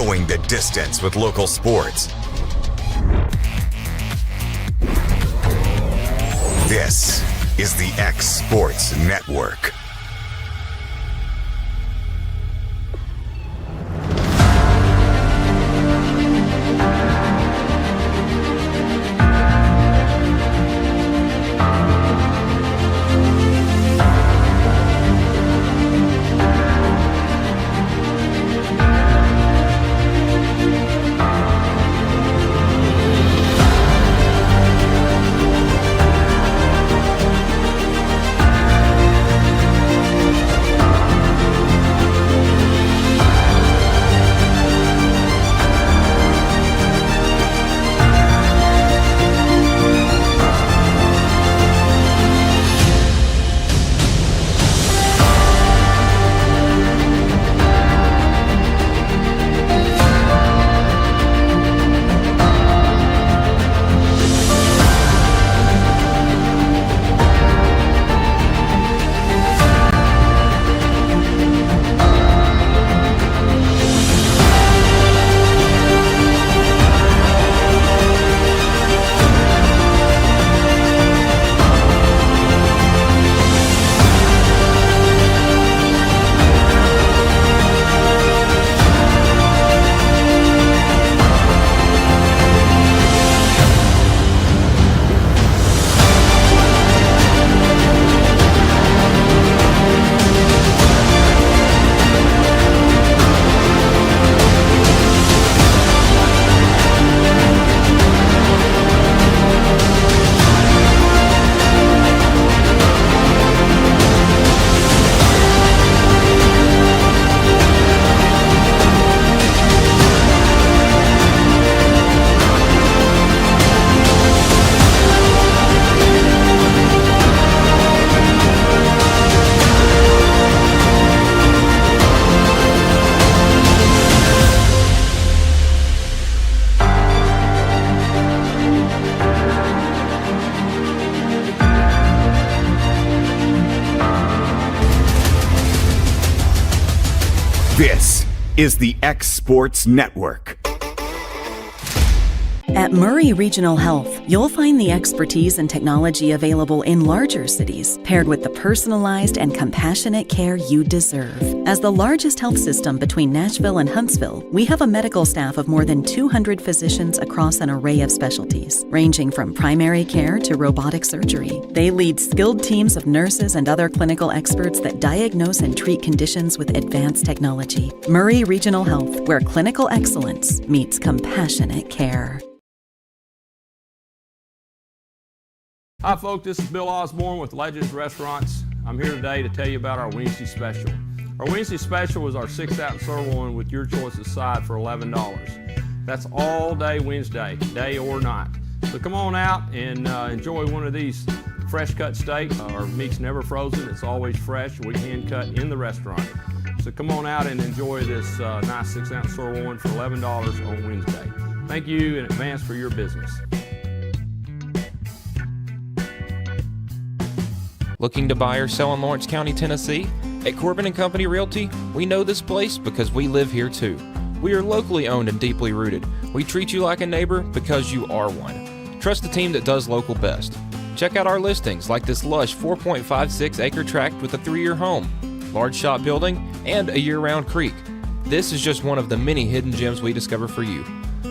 going the distance with local sports. This is the X Sports Network. This is the X Sports Network. At Murray Regional Health, you'll find the expertise and technology available in larger cities, paired with the personalized and compassionate care you deserve. As the largest health system between Nashville and Huntsville, we have a medical staff of more than 200 physicians across an array of specialties, ranging from primary care to robotic surgery. They lead skilled teams of nurses and other clinical experts that diagnose and treat conditions with advanced technology. Murray Regional Health, where clinical excellence meets compassionate care. Hi folks, this is Bill Osborne with Legends Restaurants. I'm here today to tell you about our Wednesday special. Our Wednesday special is our 6-ounce sirloin with your choice of side for $11. That's all day Wednesday, day or night. So come on out and enjoy one of these fresh cut steaks. Our meat's never frozen, it's always fresh. We hand cut in the restaurant. So come on out and enjoy this nice 6-ounce sirloin for $11 on Wednesday. Thank you in advance for your business. Looking to buy or sell in Lawrence County, Tennessee? At Corbin & Company Realty, we know this place because we live here too. We are locally owned and deeply rooted. We treat you like a neighbor because you are one. Trust the team that does local best. Check out our listings like this lush 4.56 acre tract with a 3-year home, large shop building, and a year-round creek. This is just one of the many hidden gems we discover for you.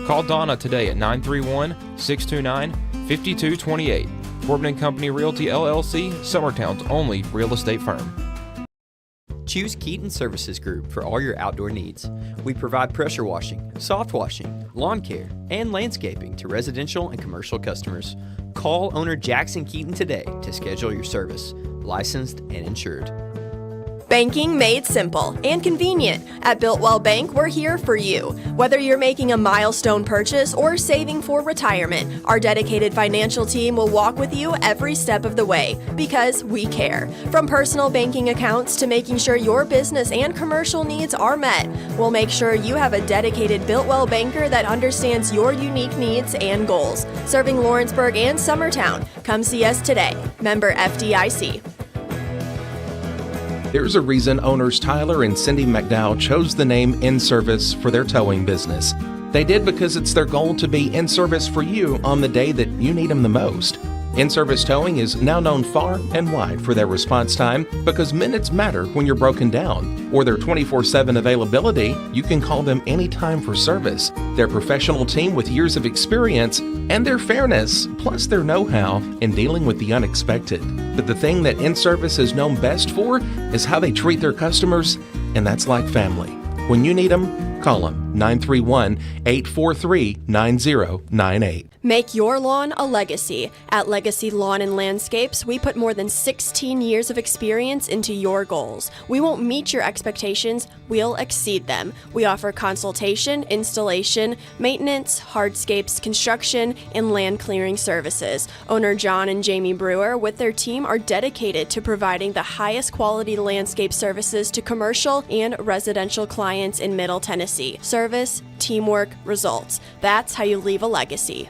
Call Donna today at 931-629-5228. Corbin & Company Realty LLC, Summertown's only real estate firm. Choose Keaton Services Group for all your outdoor needs. We provide pressure washing, soft washing, lawn care, and landscaping to residential and commercial customers. Call owner Jackson Keaton today to schedule your service. Licensed and insured. Banking made simple and convenient. At Builtwell Bank, we're here for you. Whether you're making a milestone purchase or saving for retirement, our dedicated financial team will walk with you every step of the way because we care. From personal banking accounts to making sure your business and commercial needs are met, we'll make sure you have a dedicated Builtwell banker that understands your unique needs and goals. Serving Lawrenceburg and Summertown. Come see us today. Member FDIC. There's a reason owners Tyler and Cindy McDowell chose the name In Service for their towing business. They did because it's their goal to be in service for you on the day that you need them the most. In-Service Towing is now known far and wide for their response time because minutes matter when you're broken down. Or their 24/7 availability, you can call them anytime for service. Their professional team with years of experience and their fairness, plus their know-how in dealing with the unexpected. But the thing that In-Service is known best for is how they treat their customers, and that's like family. When you need them, call them 931-843-9098. Make your lawn a legacy. At Legacy Lawn and Landscapes, we put more than 16 years of experience into your goals. We won't meet your expectations, we'll exceed them. We offer consultation, installation, maintenance, hardscapes, construction, and land clearing services. Owner John and Jamie Brewer with their team are dedicated to providing the highest quality landscape services to commercial and residential clients in Middle Tennessee. Service, teamwork, results. That's how you leave a legacy.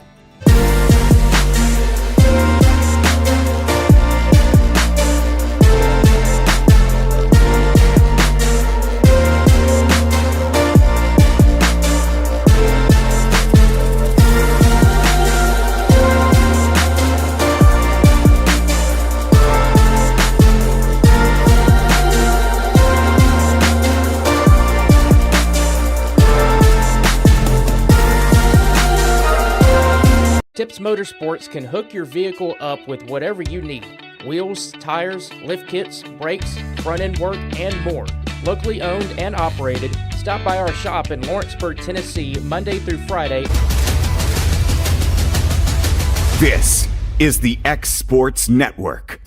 Tips Motorsports can hook your vehicle up with whatever you need. Wheels, tires, lift kits, brakes, front-end work, and more. Locally owned and operated, stop by our shop in Lawrenceburg, Tennessee, Monday through Friday. This is the X Sports Network.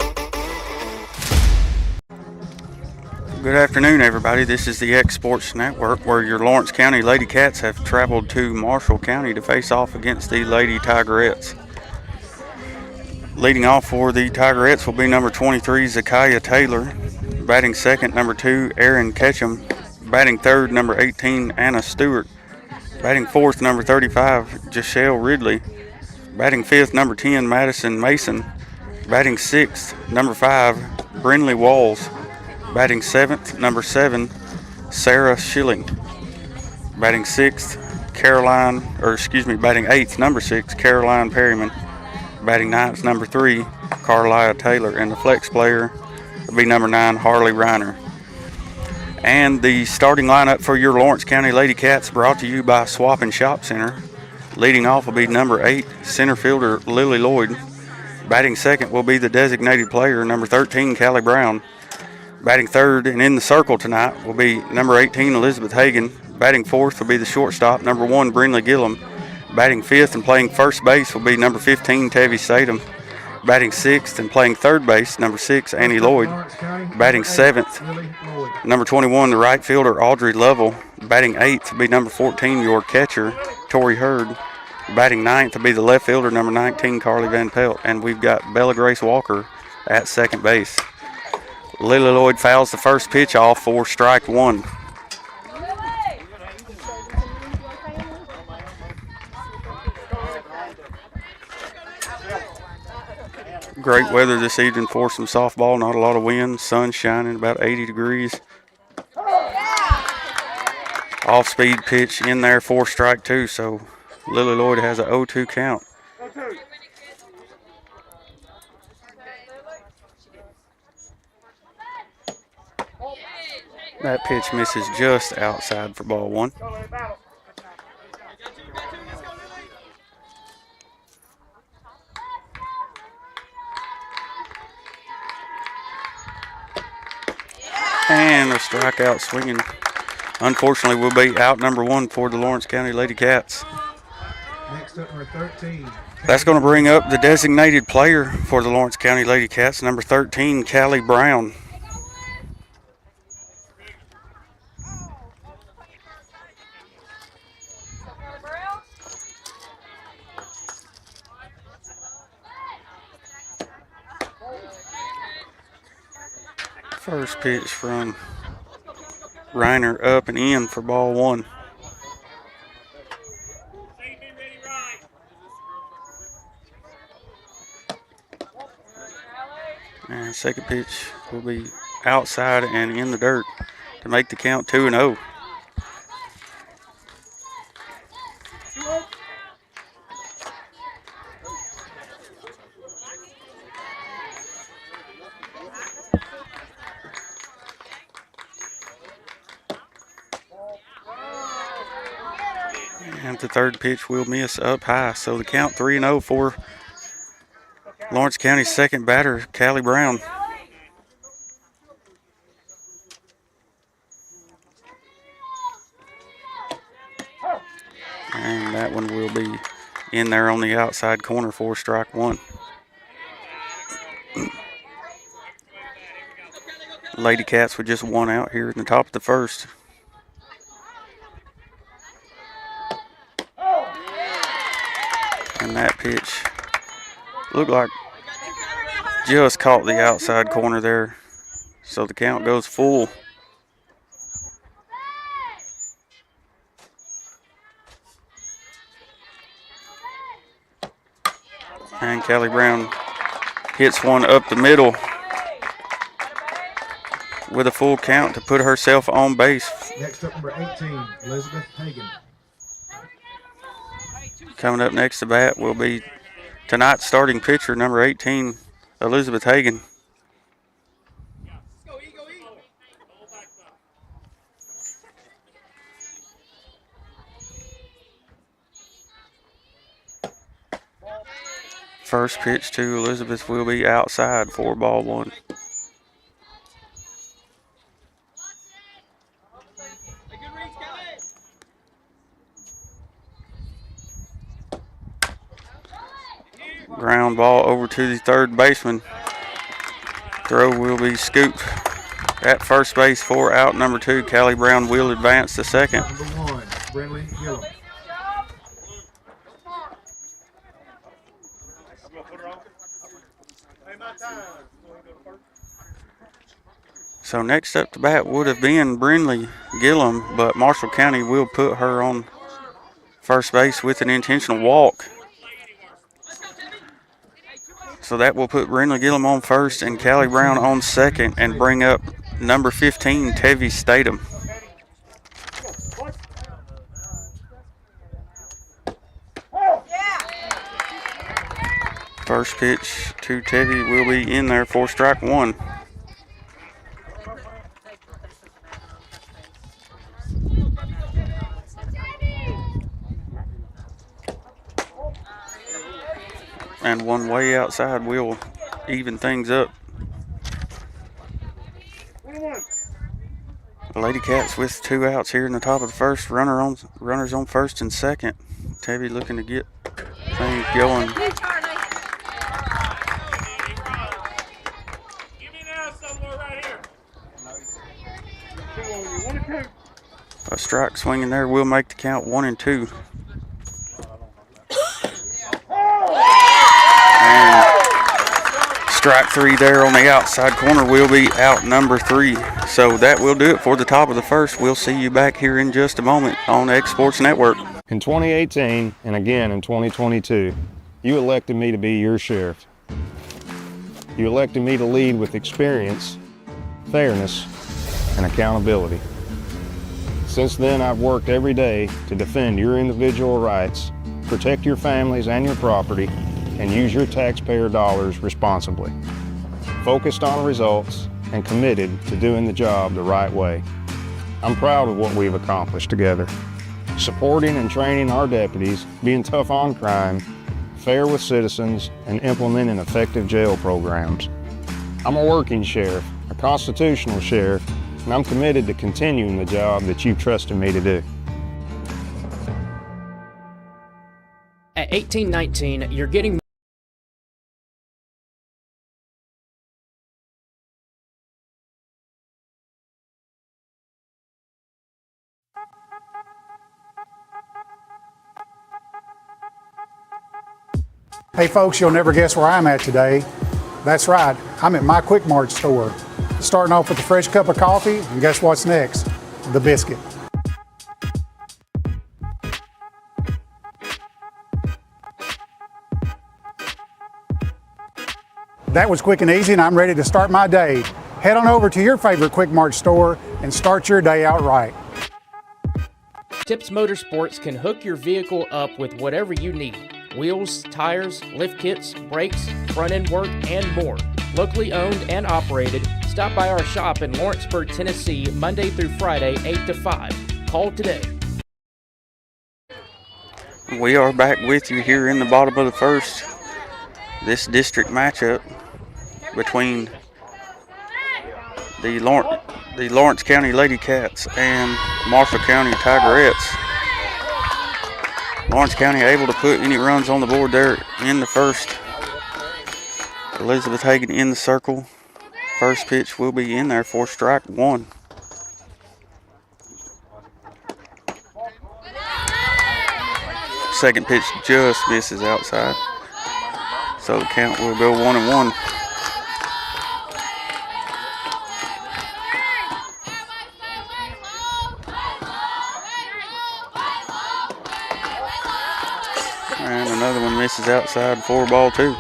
Good afternoon, everybody. This is the X Sports Network, where your Lawrence County Lady Cats have traveled to Marshall County to face off against the Lady Tigerettes. Leading off for the Tigerettes will be number 23, Zakiah Taylor. Batting second, number 2, Aaron Ketchum. Batting third, number 18, Anna Stewart. Batting fourth, number 35, Jashelle Ridley. Batting fifth, number 10, Madison Mason. Batting sixth, number 5, Brinley Walls. Batting seventh, number 7, Sarah Schilling. Batting batting eighth, number 6, Caroline Perryman. Batting ninth, number 3, Carlia Taylor. And the flex player will be number 9, Harley Reiner. And the starting lineup for your Lawrence County Lady Cats brought to you by Swap and Shop Center. Leading off will be number 8, center fielder Lily Lloyd. Batting second will be the designated player, number 13, Callie Brown. Batting third and in the circle tonight will be number 18, Elizabeth Hagan. Batting fourth will be the shortstop, number 1, Brinley Gillum. Batting fifth and playing first base will be number 15, Tevi Statham. Batting sixth and playing third base, number 6, Annie Lloyd. Batting seventh, number 21, the right fielder, Audrey Lovell. Batting eighth will be number 14, your catcher, Tori Hurd. Batting ninth will be the left fielder, number 19, Carly Van Pelt. And we've got Bella Grace Walker at second base. Lily Lloyd fouls the first pitch off for strike 1. Great weather this evening for some softball. Not a lot of wind, sun shining, about 80 degrees. Off-speed pitch in there for strike 2, so Lily Lloyd has an 0-2 count. That pitch misses just outside for ball 1. And a strikeout swinging. Unfortunately, will be out number 1 for the Lawrence County Lady Cats. Next up, number 13. That's going to bring up the designated player for the Lawrence County Lady Cats, number 13, Callie Brown. First pitch from Reiner up and in for ball 1. And second pitch will be outside and in the dirt to make the count 2-0. And the third pitch will miss up high. So the count 3-0 for Lawrence County's second batter, Callie Brown. And that one will be in there on the outside corner for strike one. Lady Cats with just one out here in the top of the first. And that pitch looked like just caught the outside corner there. So the count goes full. And Callie Brown hits one up the middle with a full count to put herself on base. Next up, number 18, Elizabeth Hagan. Coming up next to bat will be tonight's starting pitcher, number 18, Elizabeth Hagan. First pitch to Elizabeth will be outside for ball one. Ground ball over to the third baseman. Throw will be scooped at first base for out number 2. Callie Brown will advance to second. Number 1, Brinley Gillum. So next up to bat would have been Brinley Gillum, but Marshall County will put her on first base with an intentional walk. So that will put Brinley Gillum on first and Callie Brown on second and bring up number 15, Tevi Statham. First pitch to Tevi will be in there for strike one. And one way outside will even things up. Lady Cats with 2 outs here in the top of the first. Runners on first and second. Tevi looking to get things going. A strike swinging there will make the count 1-2. Strike 3 there on the outside corner will be out number 3. So that will do it for the top of the first. We'll see you back here in just a moment on X Sports Network. In 2018 and again in 2022, you elected me to be your sheriff. You elected me to lead with experience, fairness, and accountability. Since then, I've worked every day to defend your individual rights, protect your families and your property, and use your taxpayer dollars responsibly. Focused on results and committed to doing the job the right way. I'm proud of what we've accomplished together. Supporting and training our deputies, being tough on crime, fair with citizens, and implementing effective jail programs. I'm a working sheriff, a constitutional sheriff, and I'm committed to continuing the job that you've trusted me to do. At 18-19, you're getting Hey folks, you'll never guess where I'm at today. That's right, I'm at my Quick Mart store. Starting off with a fresh cup of coffee, and guess what's next? The biscuit. That was quick and easy, and I'm ready to start my day. Head on over to your favorite Quick Mart store and start your day out right. Tips Motorsports can hook your vehicle up with whatever you need. Wheels, tires, lift kits, brakes, front-end work, and more. Locally owned and operated, stop by our shop in Lawrenceburg, Tennessee, Monday through Friday, 8 to 5. Call today. We are back with you here in the bottom of the first. This district matchup between the Lawrence County Lady Cats and Marshall County Tigerettes. Lawrence County able to put any runs on the board there in the first. Elizabeth Hagan in the circle. First pitch will be in there for strike one. Second pitch just misses outside. So the count will go 1-1. And another one misses outside, 4-2.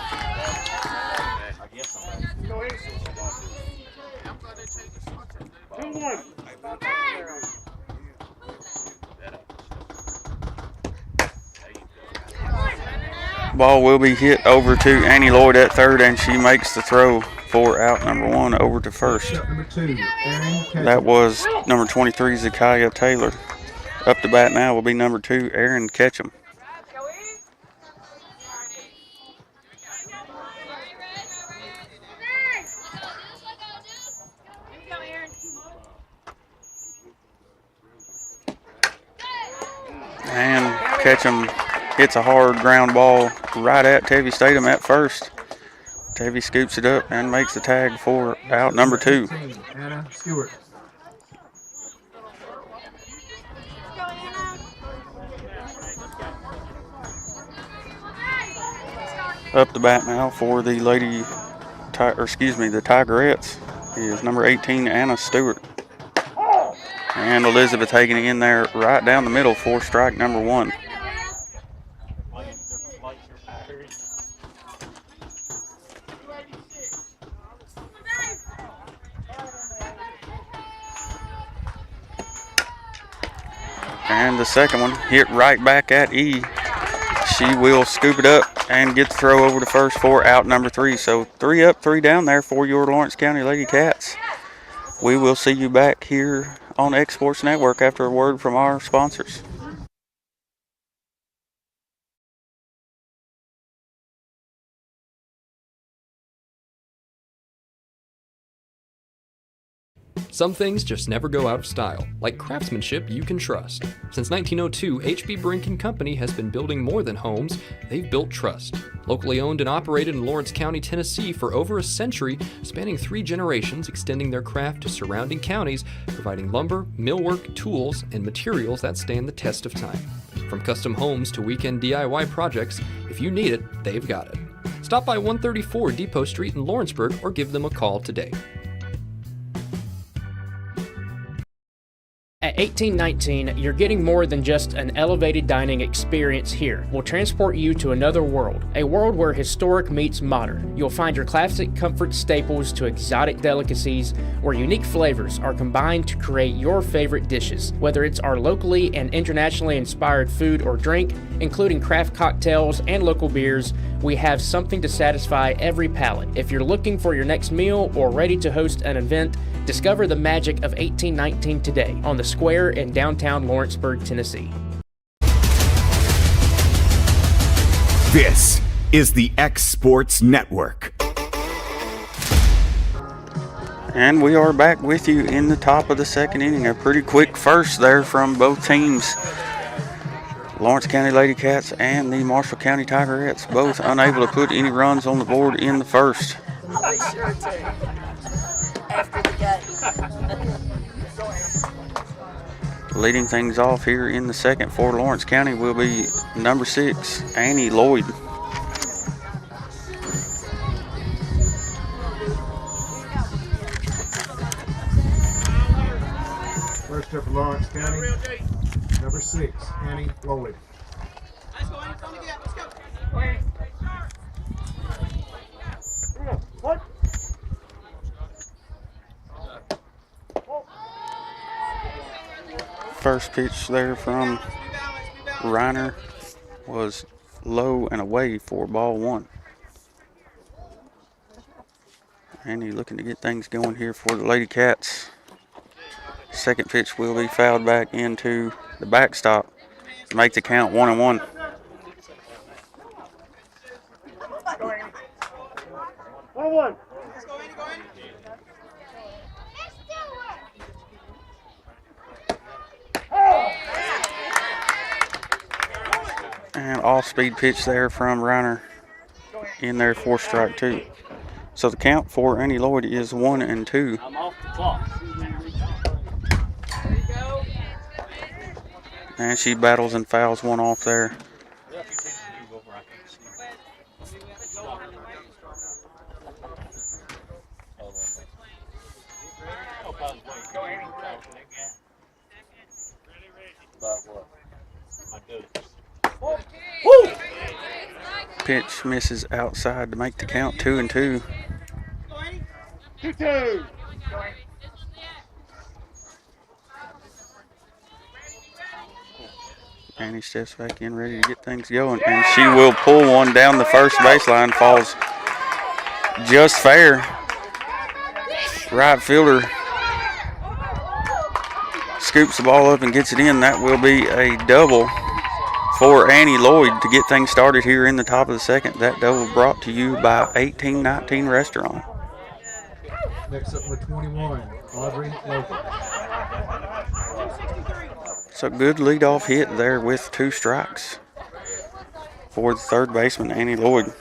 Ball will be hit over to Annie Lloyd at third, and she makes the throw for out number one over to first. That was number 23, Zakiah Taylor. Up to bat now will be number 2, Aaron Ketchum. And Ketchum hits a hard ground ball right at Tevye Statham at first. Tevye scoops it up and makes the tag for out number 2. Anna Stewart. Up the bat now for the the Tigerettes is number 18, Anna Stewart. And Elizabeth Hagan in there right down the middle for strike number 1. And the second one hit right back at E. She will scoop it up and get the throw over to first for out number 3. So 3 up, 3 down there for your Lawrence County Lady Cats. We will see you back here on X Sports Network after a word from our sponsors. Some things just never go out of style, like craftsmanship you can trust. Since 1902, H.B. Brink & Company has been building more than homes, they've built trust. Locally owned and operated in Lawrence County, Tennessee for over a century, spanning 3 generations, extending their craft to surrounding counties, providing lumber, millwork, tools, and materials that stand the test of time. From custom homes to weekend DIY projects, if you need it, they've got it. Stop by 134 Depot Street in Lawrenceburg or give them a call today. At 1819, you're getting more than just an elevated dining experience here. We'll transport you to another world, a world where historic meets modern. You'll find your classic comfort staples to exotic delicacies, where unique flavors are combined to create your favorite dishes. Whether it's our locally and internationally inspired food or drink, including craft cocktails and local beers, we have something to satisfy every palate. If you're looking for your next meal or ready to host an event, discover the magic of 1819 today on the Square in downtown Lawrenceburg, Tennessee. This is the X Sports Network. And we are back with you in the top of the second inning. A pretty quick first there from both teams. Lawrence County Lady Cats and the Marshall County Tigerettes both unable to put any runs on the board in the first. Leading things off here in the second for Lawrence County will be number 6, Annie Lloyd. First up for Lawrence County, number 6, Annie Lloyd. Let's go, Annie. Come again. Let's go. First pitch there from Reiner was low and away for ball one. And he's looking to get things going here for the Lady Cats. Second pitch will be fouled back into the backstop to make the count 1-1. And off-speed pitch there from Reiner in there for strike two. So the count for Annie Lloyd is 1-2. I'm off the clock. And she battles and fouls one off there. Pitch misses outside to make the count 2-2. 2-2. Annie steps back in ready to get things going, and she will pull one down the first baseline, falls just fair. Right fielder scoops the ball up and gets it in. That will be a double for Annie Lloyd to get things started here in the top of the second. That double brought to you by 1819 Restaurant. Next up with 21, Audrey Logan. So good leadoff hit there with 2 strikes for the third baseman, Annie Lloyd.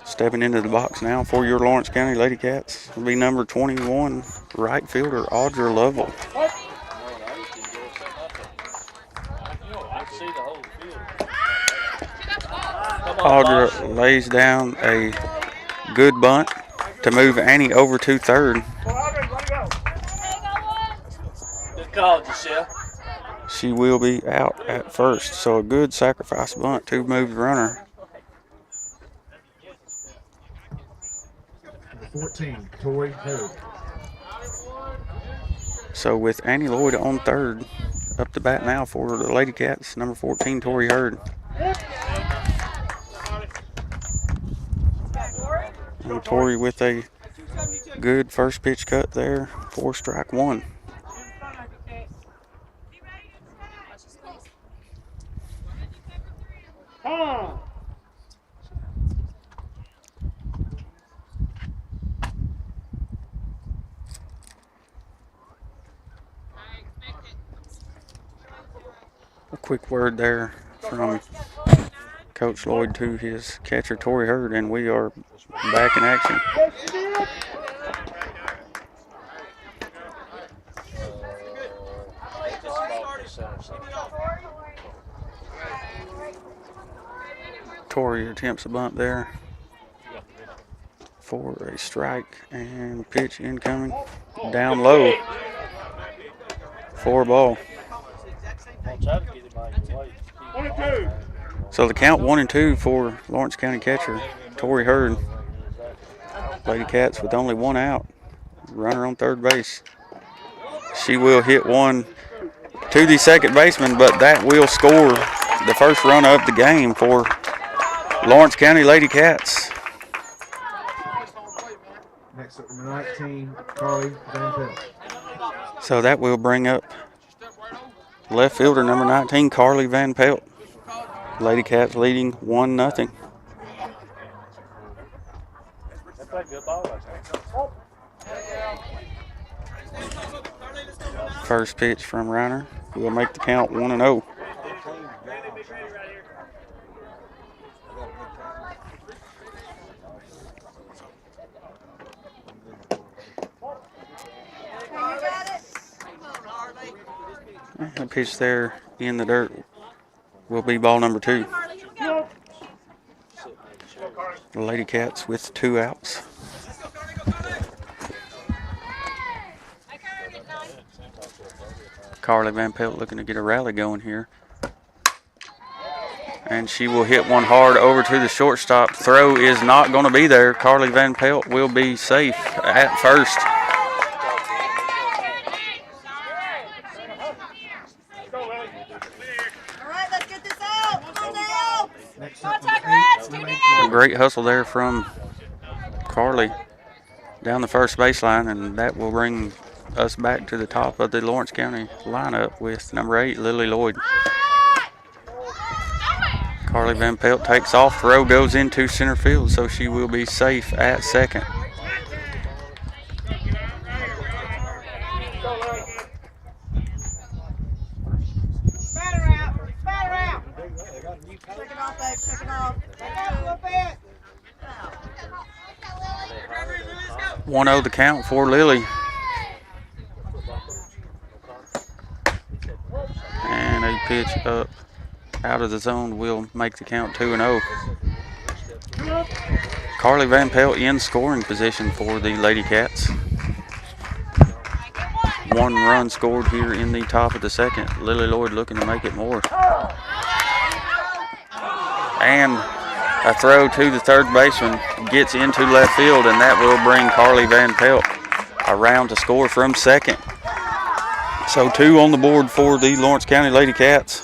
Stepping into the box now for your Lawrence County Lady Cats will be number 21, right fielder Audra Lovell. Audra lays down a good bunt to move Annie over to third. Good call, Giselle. She will be out at first, so a good sacrifice bunt to move the runner. 14, Tori Hurd. So with Annie Lloyd on third, up to bat now for the Lady Cats, number 14, Tori Hurd. And Tori with a good first pitch cut there for strike one. A quick word there from Coach Lloyd to his catcher, Tori Hurd, and we are back in action. Tori attempts a bunt there for a strike, and pitch incoming down low for a ball. So the count 1-2 for Lawrence County catcher Tori Hurd. Lady Cats with only one out. Runner on third base. She will hit one to the second baseman, but that will score the first run of the game for Lawrence County Lady Cats. Next up, number 19, Carly Van Pelt. So that will bring up left fielder number 19, Carly Van Pelt. Lady Cats leading 1-0. First pitch from Reiner will make the count 1-0. A pitch there in the dirt will be ball number 2. The Lady Cats with 2 outs. Carly Van Pelt looking to get a rally going here. And she will hit one hard over to the shortstop. Throw is not going to be there. Carly Van Pelt will be safe at first. Great hustle there from Carly down the first baseline, and that will bring us back to the top of the Lawrence County lineup with number 8, Lily Lloyd. Carly Van Pelt takes off, throw goes into center field, so she will be safe at second. One 1-0 the count for Lily. And a pitch up out of the zone will make the count 2-0. Carly Van Pelt in scoring position for the Lady Cats. 1 run scored here in the top of the second. Lily Lloyd looking to make it more. And a throw to the third baseman gets into left field, and that will bring Carly Van Pelt around to score from second. So 2 on the board for the Lawrence County Lady Cats.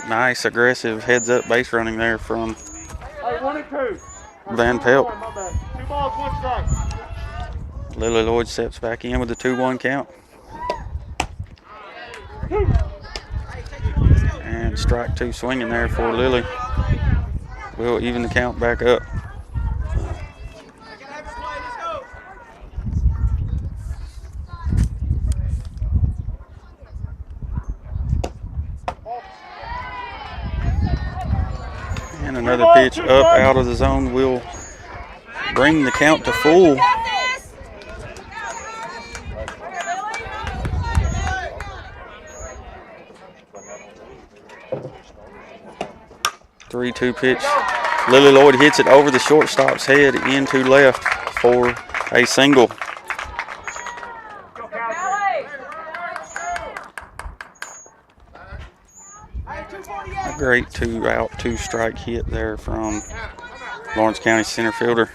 Nice aggressive heads up base running there from Van Pelt. Lily Lloyd steps back in with the 2-1 count. And strike 2 swinging there for Lily. Will even the count back up. And another pitch up out of the zone will bring the count to full. Three-two pitch. Lily Lloyd hits it over the shortstop's head into left for a single. A great 2-out, 2-strike hit there from Lawrence County center fielder.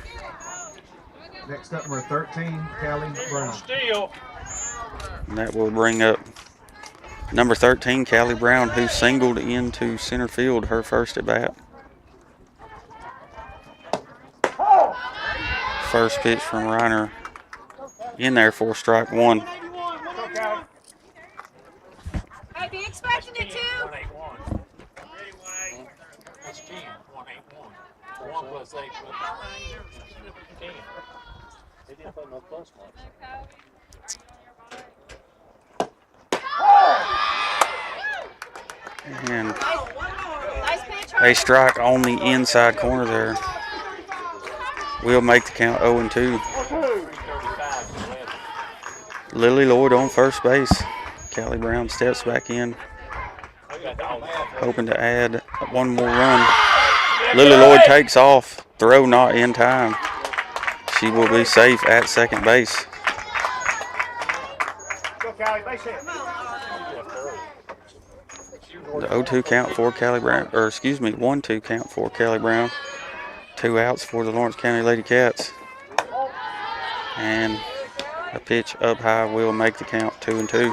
Next up, number 13, Callie Brown. And that will bring up number 13, Callie Brown, who singled into center field her first at bat. First pitch from Reiner in there for strike 1. Hey, be expecting it too. And a strike on the inside corner there will make the count 0-2. Lily Lloyd on first base. Callie Brown steps back in, hoping to add one more run. Lily Lloyd takes off, throw not in time. She will be safe at second base. The 0-2 count for Callie Brown, or excuse me, 1-2 count for Callie Brown. 2 outs for the Lawrence County Lady Cats. And a pitch up high will make the count 2-2.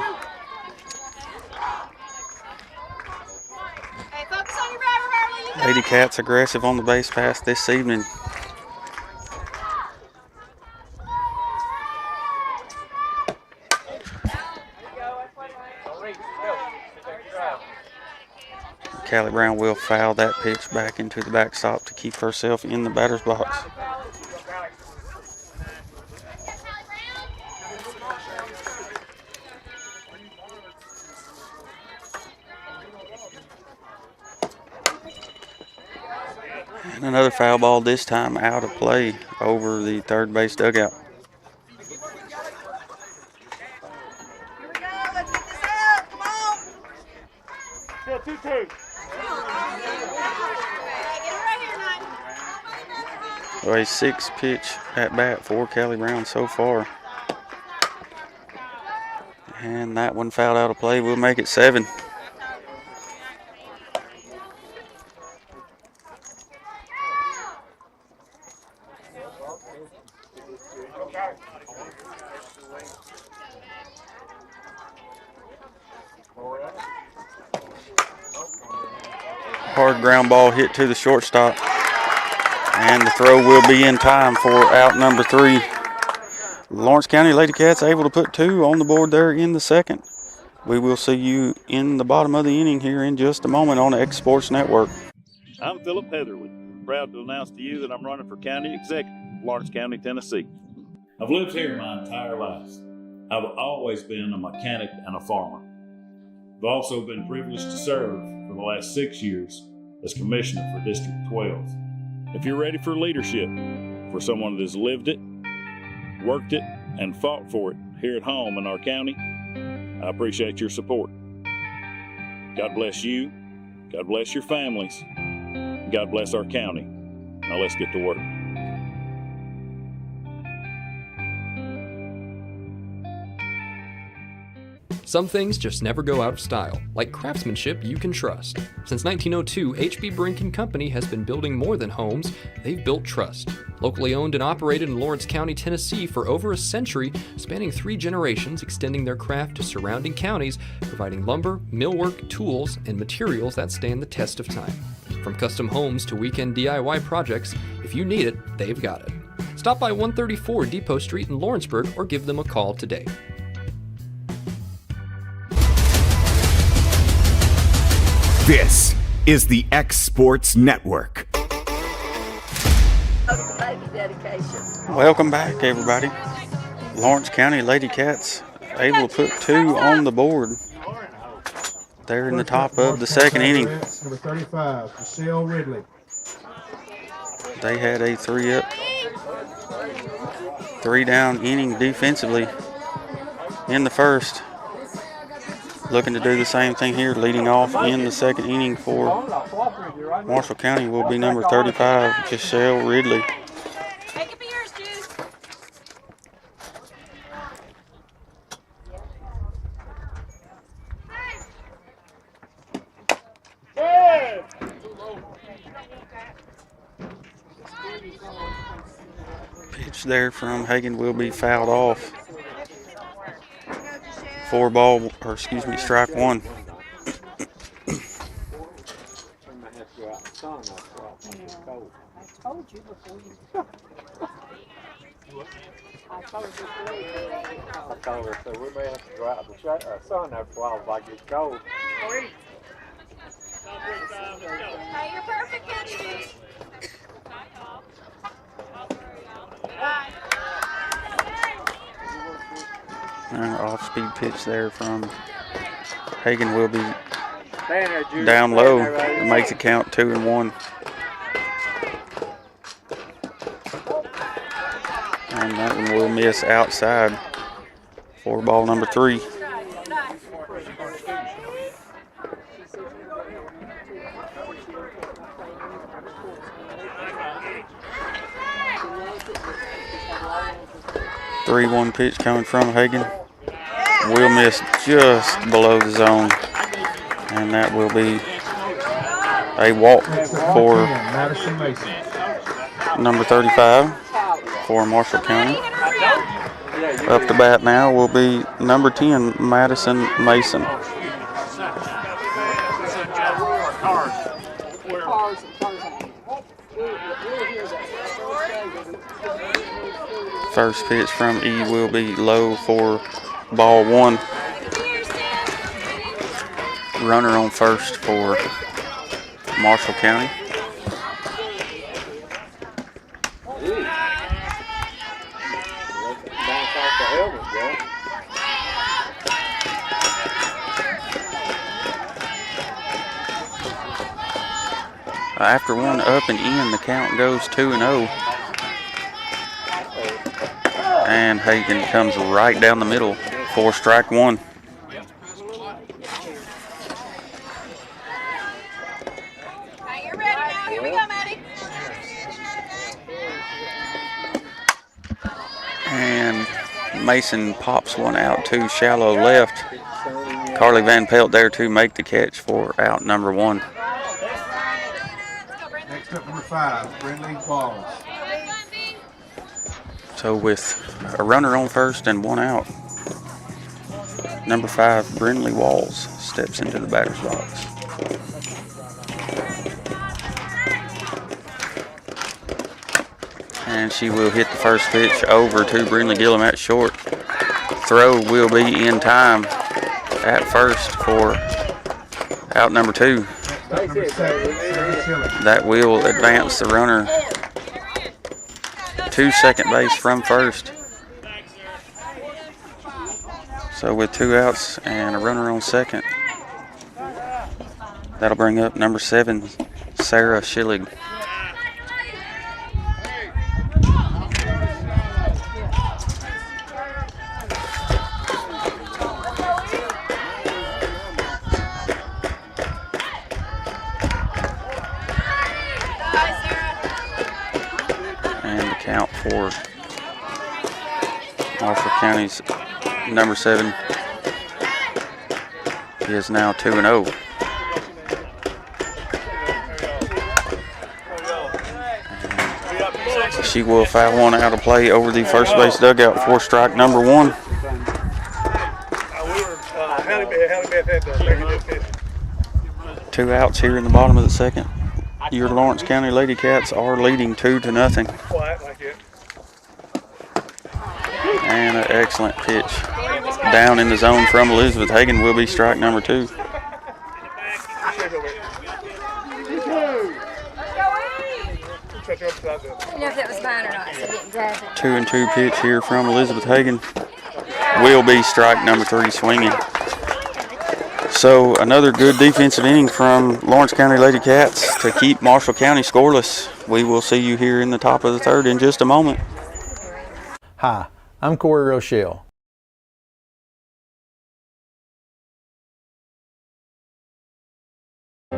Lady Cats aggressive on the base pass this evening. Callie Brown will foul that pitch back into the backstop to keep herself in the batter's box. And another foul ball, this time out of play over the third base dugout. A 6-pitch at bat for Callie Brown so far. And that one fouled out of play. We'll make it 7. Hard ground ball hit to the shortstop. And the throw will be in time for out number 3. Lawrence County Lady Cats able to put 2 on the board there in the second. We will see you in the bottom of the inning here in just a moment on the X Sports Network. I'm Philip Heatherly. Proud to announce to you that I'm running for county executive, Lawrence County, Tennessee. I've lived here my entire life. I've always been a mechanic and a farmer. I've also been privileged to serve for the last 6 years as commissioner for District 12. If you're ready for leadership, for someone that has lived it, worked it, and fought for it here at home in our county, I appreciate your support. God bless you, God bless your families, and God bless our county. Now let's get to work. Some things just never go out of style, like craftsmanship you can trust. Since 1902, H.B. Brink & Company has been building more than homes, they've built trust. Locally owned and operated in Lawrence County, Tennessee for over a century, spanning 3 generations, extending their craft to surrounding counties, providing lumber, millwork, tools, and materials that stand the test of time. From custom homes to weekend DIY projects, if you need it, they've got it. Stop by 134 Depot Street in Lawrenceburg or give them a call today. This is the X Sports Network. Welcome back, everybody. Lawrence County Lady Cats able to put 2 on the board. They're in the top of the second inning. Number 35, Michelle Ridley. They had a 3-up, 3-down inning defensively in the first. Looking to do the same thing here, leading off in the second inning for Marshall County will be number 35, Michelle Ridley. Pitch there from Hagan will be fouled off. Strike 1. I told her, so we may have to go out and shut our sun there for a while if I get cold. Hey, you're perfect, Kenny. An off-speed pitch there from Hagan will be down low. It makes it count 2-1. And that one will miss outside for ball number 3. The 3-1 pitch coming from Hagan. Will miss just below the zone. And that will be a walk for number 35 for Marshall County. Up to bat now will be number 10, Madison Mason. First pitch from E will be low for ball 1. Runner on first for Marshall County. After one up and in, the count goes 2-0. And Hagan comes right down the middle for strike 1. You're ready now. Here we go, Maddie. And Mason pops one out to shallow left. Carly Van Pelt there to make the catch for out number 1. Next up, number 5, Brindley Balls. So with a runner on first and one out, number 5, Brindley Walls, steps into the batter's box. And she will hit the first pitch over to Brindley Gillum at short. Throw will be in time at first for out number 2. That will advance the runner to second base from first. So with 2 outs and a runner on second, that'll bring up number 7, Sarah Schillig. For Marshall County's number 7 is now 2-0. She will foul one out of play over the first base dugout for strike number 1. Two outs here in the bottom of the second. Your Lawrence County Lady Cats are leading 2-0. And an excellent pitch down in the zone from Elizabeth Hagan will be strike number 2. You know if that was mine or not, so I didn't grab it. 2-2 pitch here from Elizabeth Hagan will be strike number 3 swinging. So another good defensive inning from Lawrence County Lady Cats to keep Marshall County scoreless. We will see you here in the top of the third in just a moment. Hi, I'm Corey Rochelle.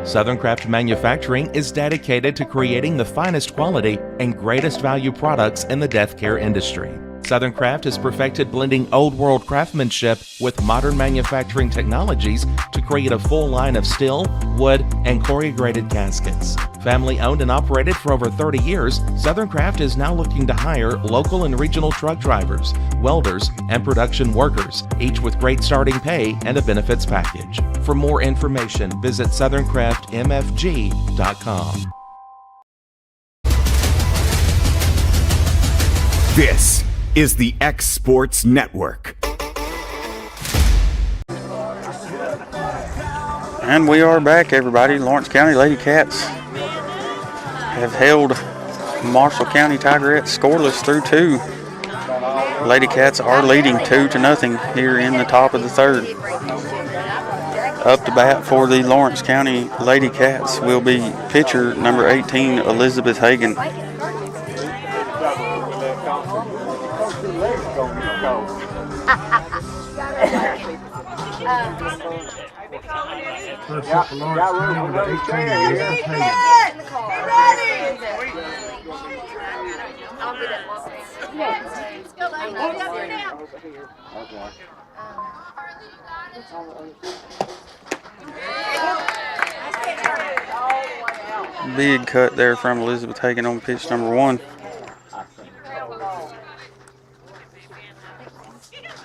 Southern Craft Manufacturing is dedicated to creating the finest quality and greatest value products in the death care industry. Southern Craft has perfected blending old world craftsmanship with modern manufacturing technologies to create a full line of steel, wood, and corrugated caskets. Family owned and operated for over 30 years, Southern Craft is now looking to hire local and regional truck drivers, welders, and production workers, each with great starting pay and a benefits package. For more information, visit southerncraftmfg.com. This is the X Sports Network. And we are back, everybody. Lawrence County Lady Cats have held Marshall County Tigerettes scoreless through 2. Lady Cats are leading 2-0 here in the top of the third. Up to bat for the Lawrence County Lady Cats will be pitcher number 18, Elizabeth Hagan. Big cut there from Elizabeth Hagan on pitch number 1.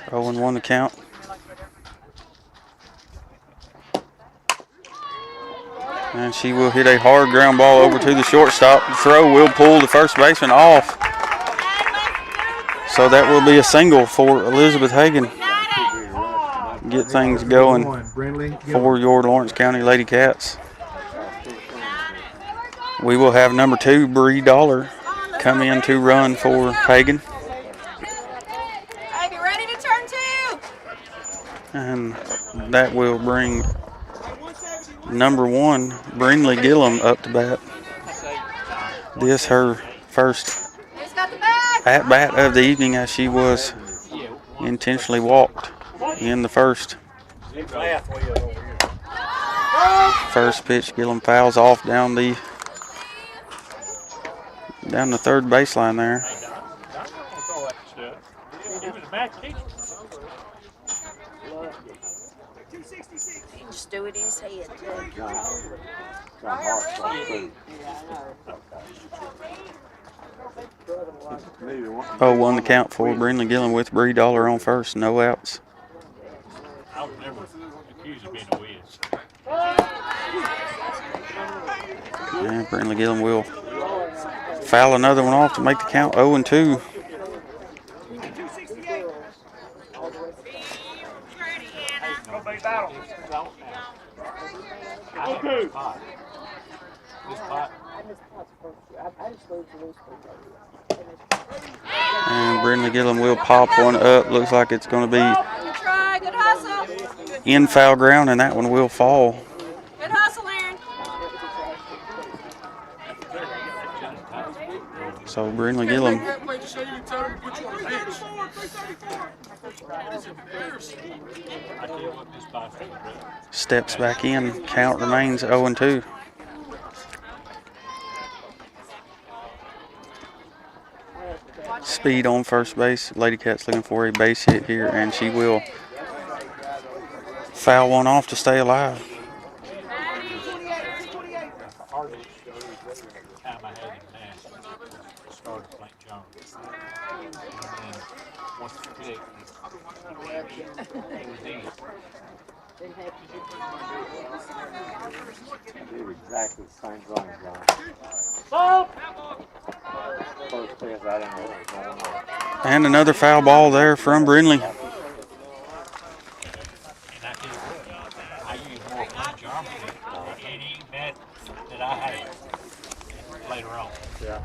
0-1 the count. And she will hit a hard ground ball over to the shortstop. The throw will pull the first baseman off. So that will be a single for Elizabeth Hagan. Get things going for your Lawrence County Lady Cats. We will have number 2, Bree Dollar, come in to run for Hagan. Get ready to turn 2. And that will bring number 1, Brindley Gillum, up to bat. This her first at bat of the evening, as she was intentionally walked in the first. First pitch, Gillum fouls off down the third baseline there. Just do it in his head. 0-1 the count for Brindley Gillum with Bree Dollar on first, no outs. I would never accuse of being a whiz. And Brindley Gillum will foul another one off to make the count 0-2. And Brindley Gillum will pop one up. Looks like it's going to be in foul ground, and that one will fall. Good hustle, Aaron. So Brindley Gillum steps back in. Count remains 0-2. Speed on first base. Lady Cat's looking for a base hit here, and she will foul one off to stay alive. Exactly the same thing, John. First pitch, I didn't know what was going on. And another foul ball there from Brindley. I use more punch arm any net that I had later on. Yeah.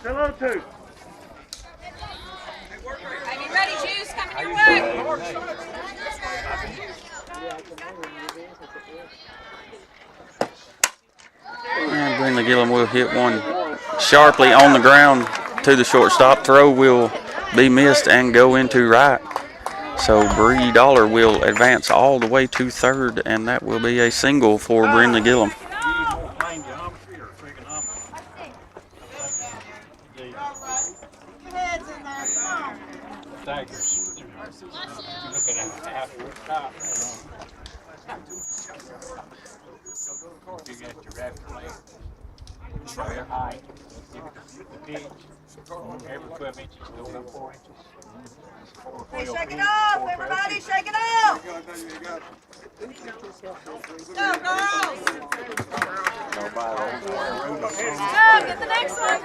Still 0-2. Are you ready, Juice? Coming your way. And Brindley Gillum will hit one sharply on the ground to the shortstop. Throw will be missed and go into right. So Bree Dollar will advance all the way to third, and that will be a single for Brindley Gillum. Hey, shake it off, everybody, shake it off. Go, girls. Go, get the next one.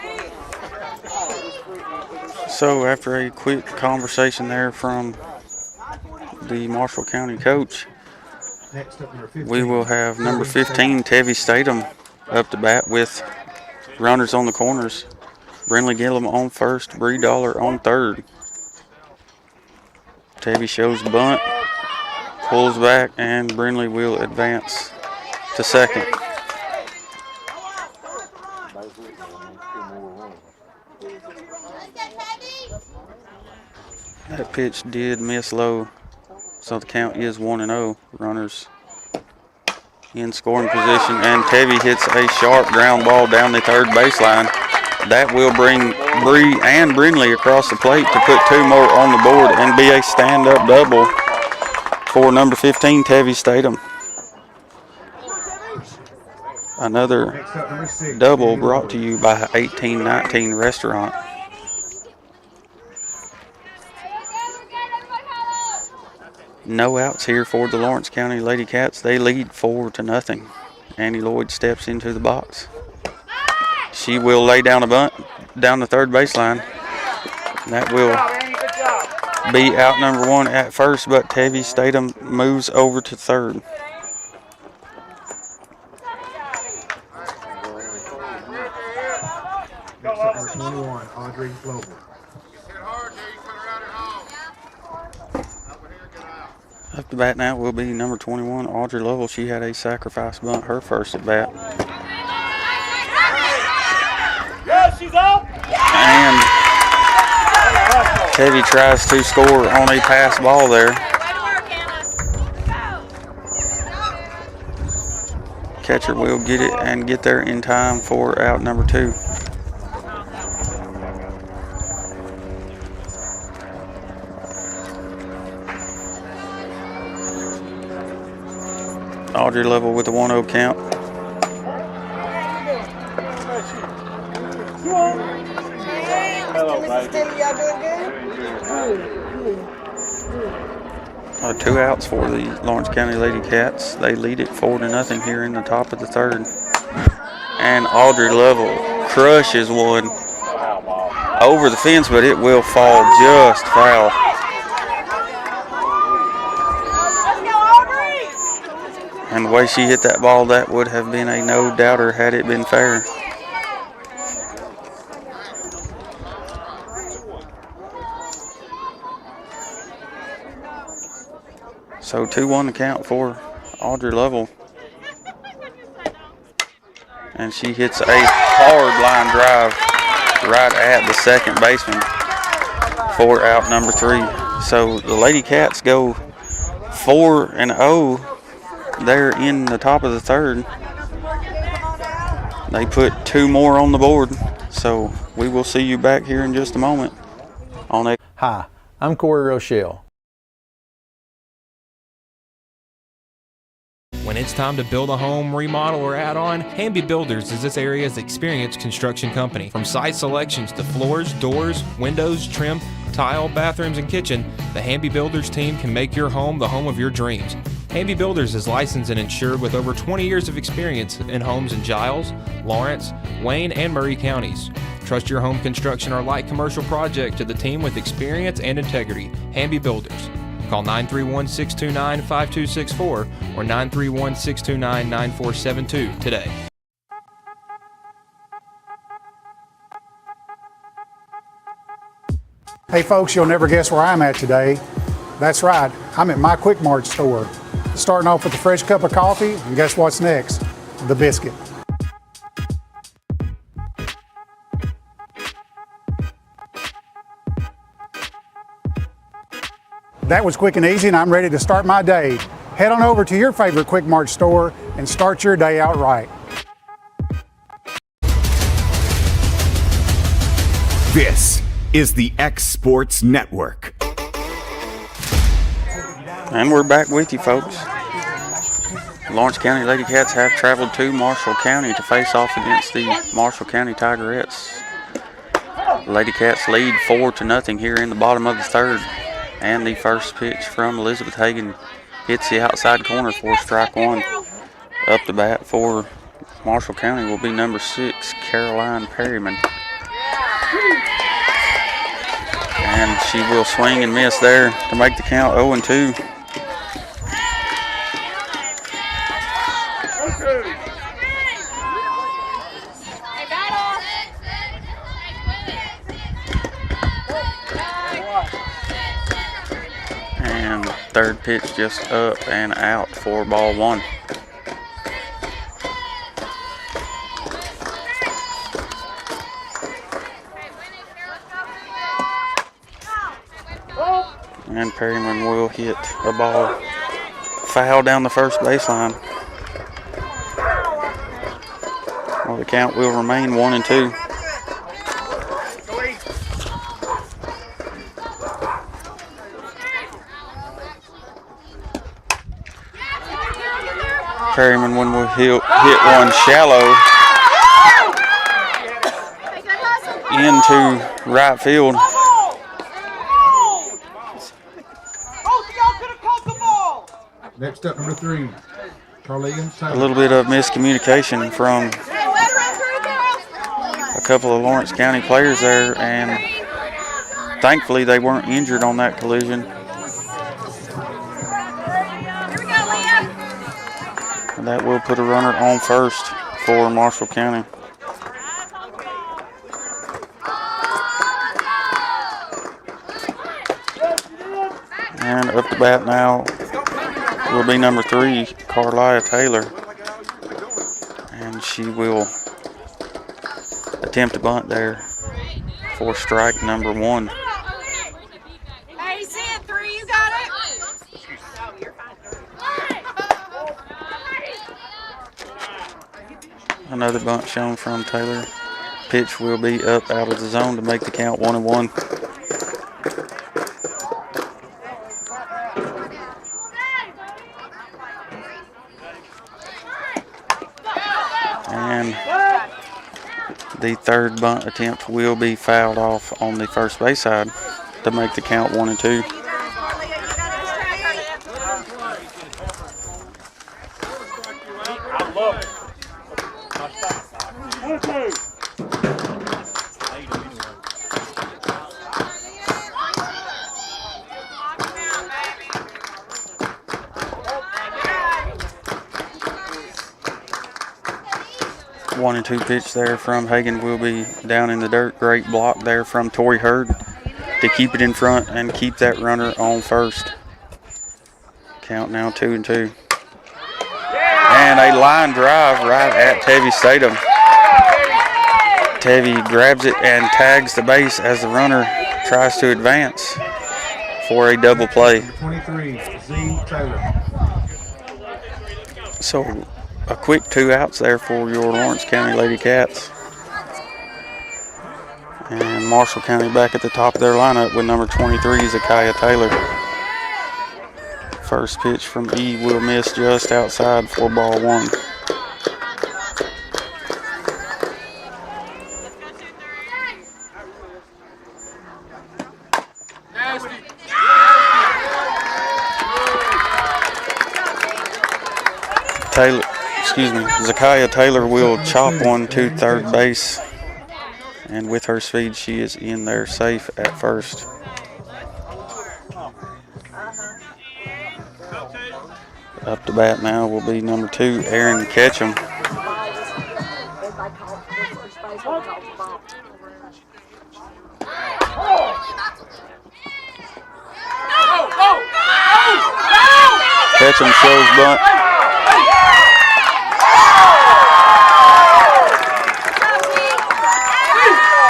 So after a quick conversation there from the Marshall County coach, we will have number 15, Tevy Statham, up to bat with runners on the corners. Brindley Gillum on first, Bree Dollar on third. Tevy shows the bunt, pulls back, and Brindley will advance to second. That pitch did miss low, so the count is 1-0. Runners in scoring position, and Tevy hits a sharp ground ball down the third baseline. That will bring Bree and Brindley across the plate to put two more on the board and be a stand-up double for number 15, Tevy Statham. Another double brought to you by 1819 Restaurant. No outs here for the Lawrence County Lady Cats. They lead 4-0. Annie Lloyd steps into the box. She will lay down a bunt down the third baseline. That will be out number one at first, but Tevy Statham moves over to third. Next up, number 21, Audrey Global. Up to bat now will be number 21, Audrey Lovell. She had a sacrifice bunt her first at bat. Yeah, she's up. And Tevy tries to score on a pass ball there. Catcher will get it and get there in time for out number 2. Audrey Lovell with a 1-0 count. Hello, baby. Y'all doing good? 2 outs for the Lawrence County Lady Cats. They lead it 4-0 here in the top of the third. And Audrey Lovell crushes one over the fence, but it will fall just foul. And the way she hit that ball, that would have been a no-doubter had it been fair. So 2-1 to count for Audrey Lovell. And she hits a hard line drive right at the second baseman for out number 3. So the Lady Cats go 4-0 there in the top of the third. They put 2 more on the board. So we will see you back here in just a moment. Hi, I'm Corey Rochelle. When it's time to build a home, remodel, or add on, Hamby Builders is this area's experienced construction company. From site selections to floors, doors, windows, trim, tile, bathrooms, and kitchen, the Hamby Builders team can make your home the home of your dreams. Hamby Builders is licensed and insured with over 20 years of experience in homes in Giles, Lawrence, Wayne, and Murray counties. Trust your home construction or light commercial project to the team with experience and integrity. Hamby Builders. Call 931-629-5264 or 931-629-9472 today. Hey folks, you'll never guess where I'm at today. That's right, I'm at my Quick Mart store. Starting off with a fresh cup of coffee, and guess what's next? The biscuit. That was quick and easy, and I'm ready to start my day. Head on over to your favorite Quick Mart store and start your day out right. This is the X Sports Network. And we're back with you, folks. Lawrence County Lady Cats have traveled to Marshall County to face off against the Marshall County Tigerettes. Lady Cats lead 4-0 here in the bottom of the third. And the first pitch from Elizabeth Hagan hits the outside corner for strike 1. Up to bat for Marshall County will be number 6, Caroline Perryman. And she will swing and miss there to make the count 0-2. And third pitch just up and out for ball 1. And Perryman will hit a ball foul down the first baseline. Well, the count will remain 1-2. Perryman will hit one shallow into right field. Next up, number 3, Carlegan. A little bit of miscommunication from a couple of Lawrence County players there, and thankfully they weren't injured on that collision. And that will put a runner on first for Marshall County. And up to bat now will be number 3, Carlia Taylor. And she will attempt a bunt there for strike number 1. Hey, Sid, 3, you got it? Another bunt shown from Taylor. Pitch will be up out of the zone to make the count 1-1. And the third bunt attempt will be fouled off on the first base side to make the count 1-2. One and two pitch there from Hagan will be down in the dirt. Great block there from Torrey Hurd to keep it in front and keep that runner on first. Count now 2-2. And a line drive right at Tevye Statham. Tevye grabs it and tags the base as the runner tries to advance for a double play. 23, Z. Taylor. So a quick 2 outs there for your Lawrence County Lady Cats. And Marshall County back at the top of their lineup with number 23, Zakiyah Taylor. First pitch from E will miss just outside for ball 1. Zakiyah Taylor will chop one to third base. And with her speed, she is in there safe at first. Up to bat now will be number 2, Aaron Ketchum. Ketchum shows bunt.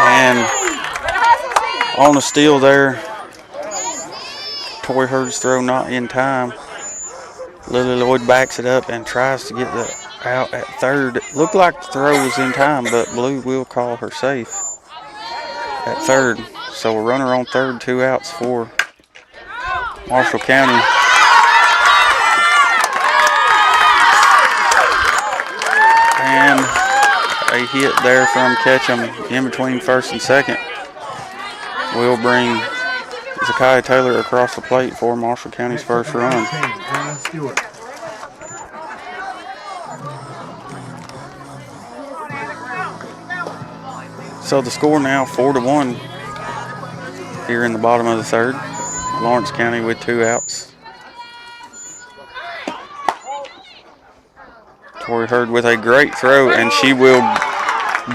And on the steal there, Torrey Hurd's throw not in time. Lily Lloyd backs it up and tries to get the out at third. Looked like the throw was in time, but Blue will call her safe at third. So a runner on third, 2 outs for Marshall County. And a hit there from Ketchum in between first and second will bring Zakiyah Taylor across the plate for Marshall County's first run. So the score now 4-1 here in the bottom of the third. Lawrence County with 2 outs. Torrey Hurd with a great throw, and she will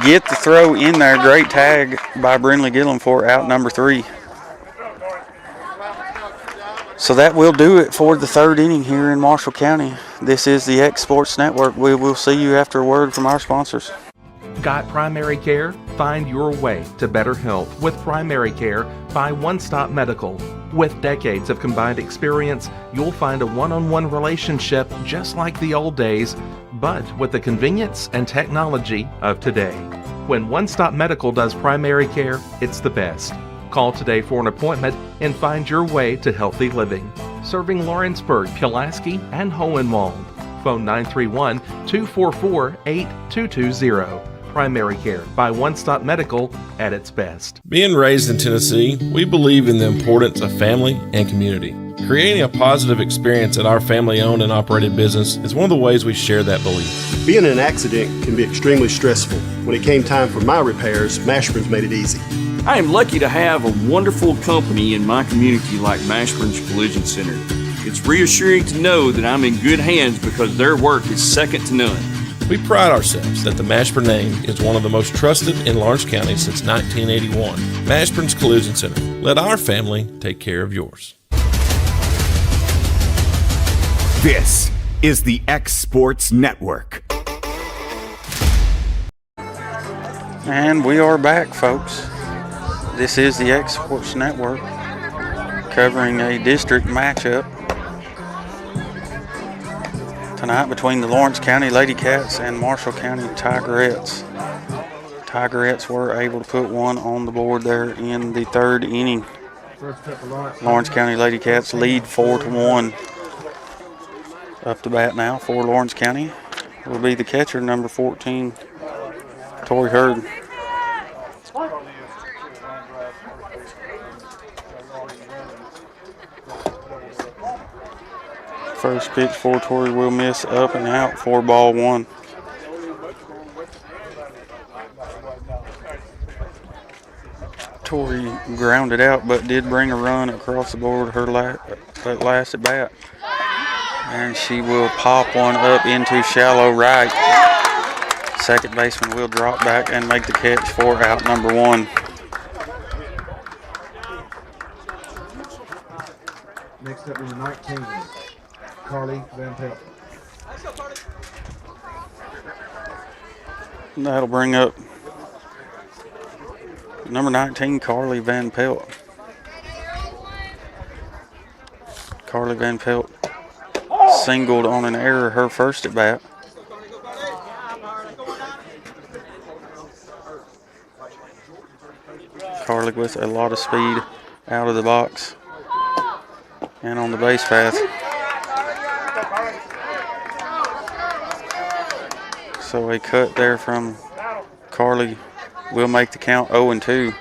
get the throw in there. Great tag by Brinley Gillum for out number 3. So that will do it for the third inning here in Marshall County. This is the X Sports Network. We will see you after a word from our sponsors. Got primary care? Find your way to better health with Primary Care by One Stop Medical. With decades of combined experience, you'll find a one-on-one relationship just like the old days, but with the convenience and technology of today. When One Stop Medical does primary care, it's the best. Call today for an appointment and find your way to healthy living. Serving Lawrenceburg, Pulaski, and Hohenwald. Phone 931-244-8220. Primary Care by One Stop Medical at its best. Being raised in Tennessee, we believe in the importance of family and community. Creating a positive experience at our family-owned and operated business is one of the ways we share that belief. Being in an accident can be extremely stressful. When it came time for my repairs, Mashburn's made it easy. I am lucky to have a wonderful company in my community like Mashburn's Collision Center. It's reassuring to know that I'm in good hands because their work is second to none. We pride ourselves that the Mashburn name is one of the most trusted in Lawrence County since 1981. Mashburn's Collision Center. Let our family take care of yours. This is the X Sports Network. And we are back, folks. This is the X Sports Network covering a district matchup tonight between the Lawrence County Lady Cats and Marshall County Tigerettes. Tigerettes were able to put one on the board there in the third inning. Lawrence County Lady Cats lead 4-1. Up to bat now for Lawrence County will be the catcher, number 14, Torrey Hurd. First pitch for Torrey will miss, up and out for ball 1. Tori grounded out, but did bring a run across the board her last at bat. And she will pop one up into shallow right. Second baseman will drop back and make the catch for out number 1. Next up is 19, Carly Van Pelt. That'll bring up number 19, Carly Van Pelt. Carly Van Pelt singled on an error her first at bat. Carly with a lot of speed out of the box and on the base path. So a cut there from Carly will make the count 0-2.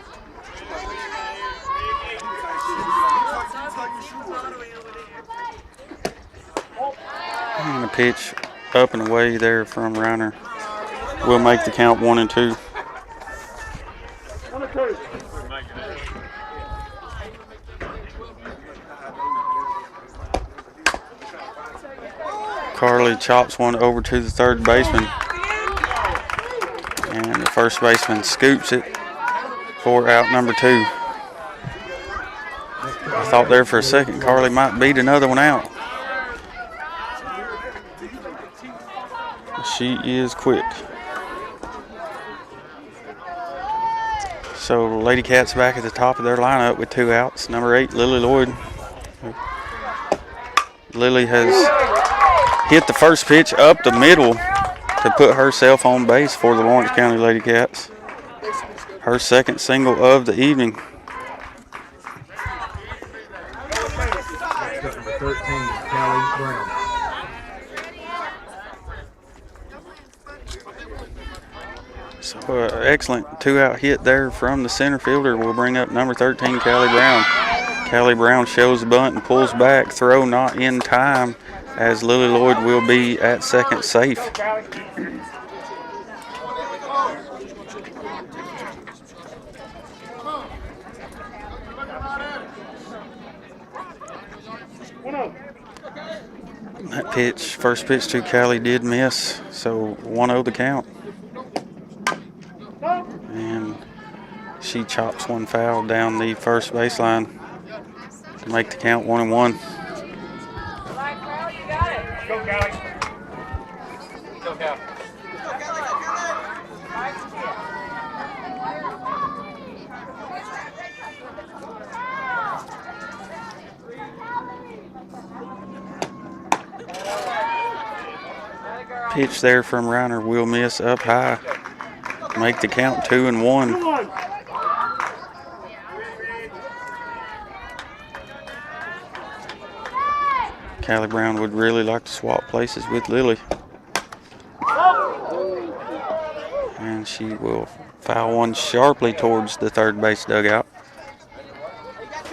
And a pitch up and away there from Reiner will make the count 1-2. Carly chops one over to the third baseman. And the first baseman scoops it for out number 2. I thought there for a second Carly might beat another one out. She is quick. So Lady Cats back at the top of their lineup with 2 outs. Number 8, Lily Lloyd. Lily has hit the first pitch up the middle to put herself on base for the Lawrence County Lady Cats. Her second single of the evening. Next up, number 13, Callie Brown. So excellent 2-out hit there from the center fielder will bring up number 13, Callie Brown. Callie Brown shows the bunt and pulls back. Throw not in time as Lily Lloyd will be at second safe. That pitch, first pitch to Callie did miss, so 1-0 the count. And she chops one foul down the first baseline to make the count 1-1. Go, Callie. Go, Callie. Pitch there from Reiner will miss up high. Make the count 2-1. Callie Brown would really like to swap places with Lily. And she will foul one sharply towards the third base dugout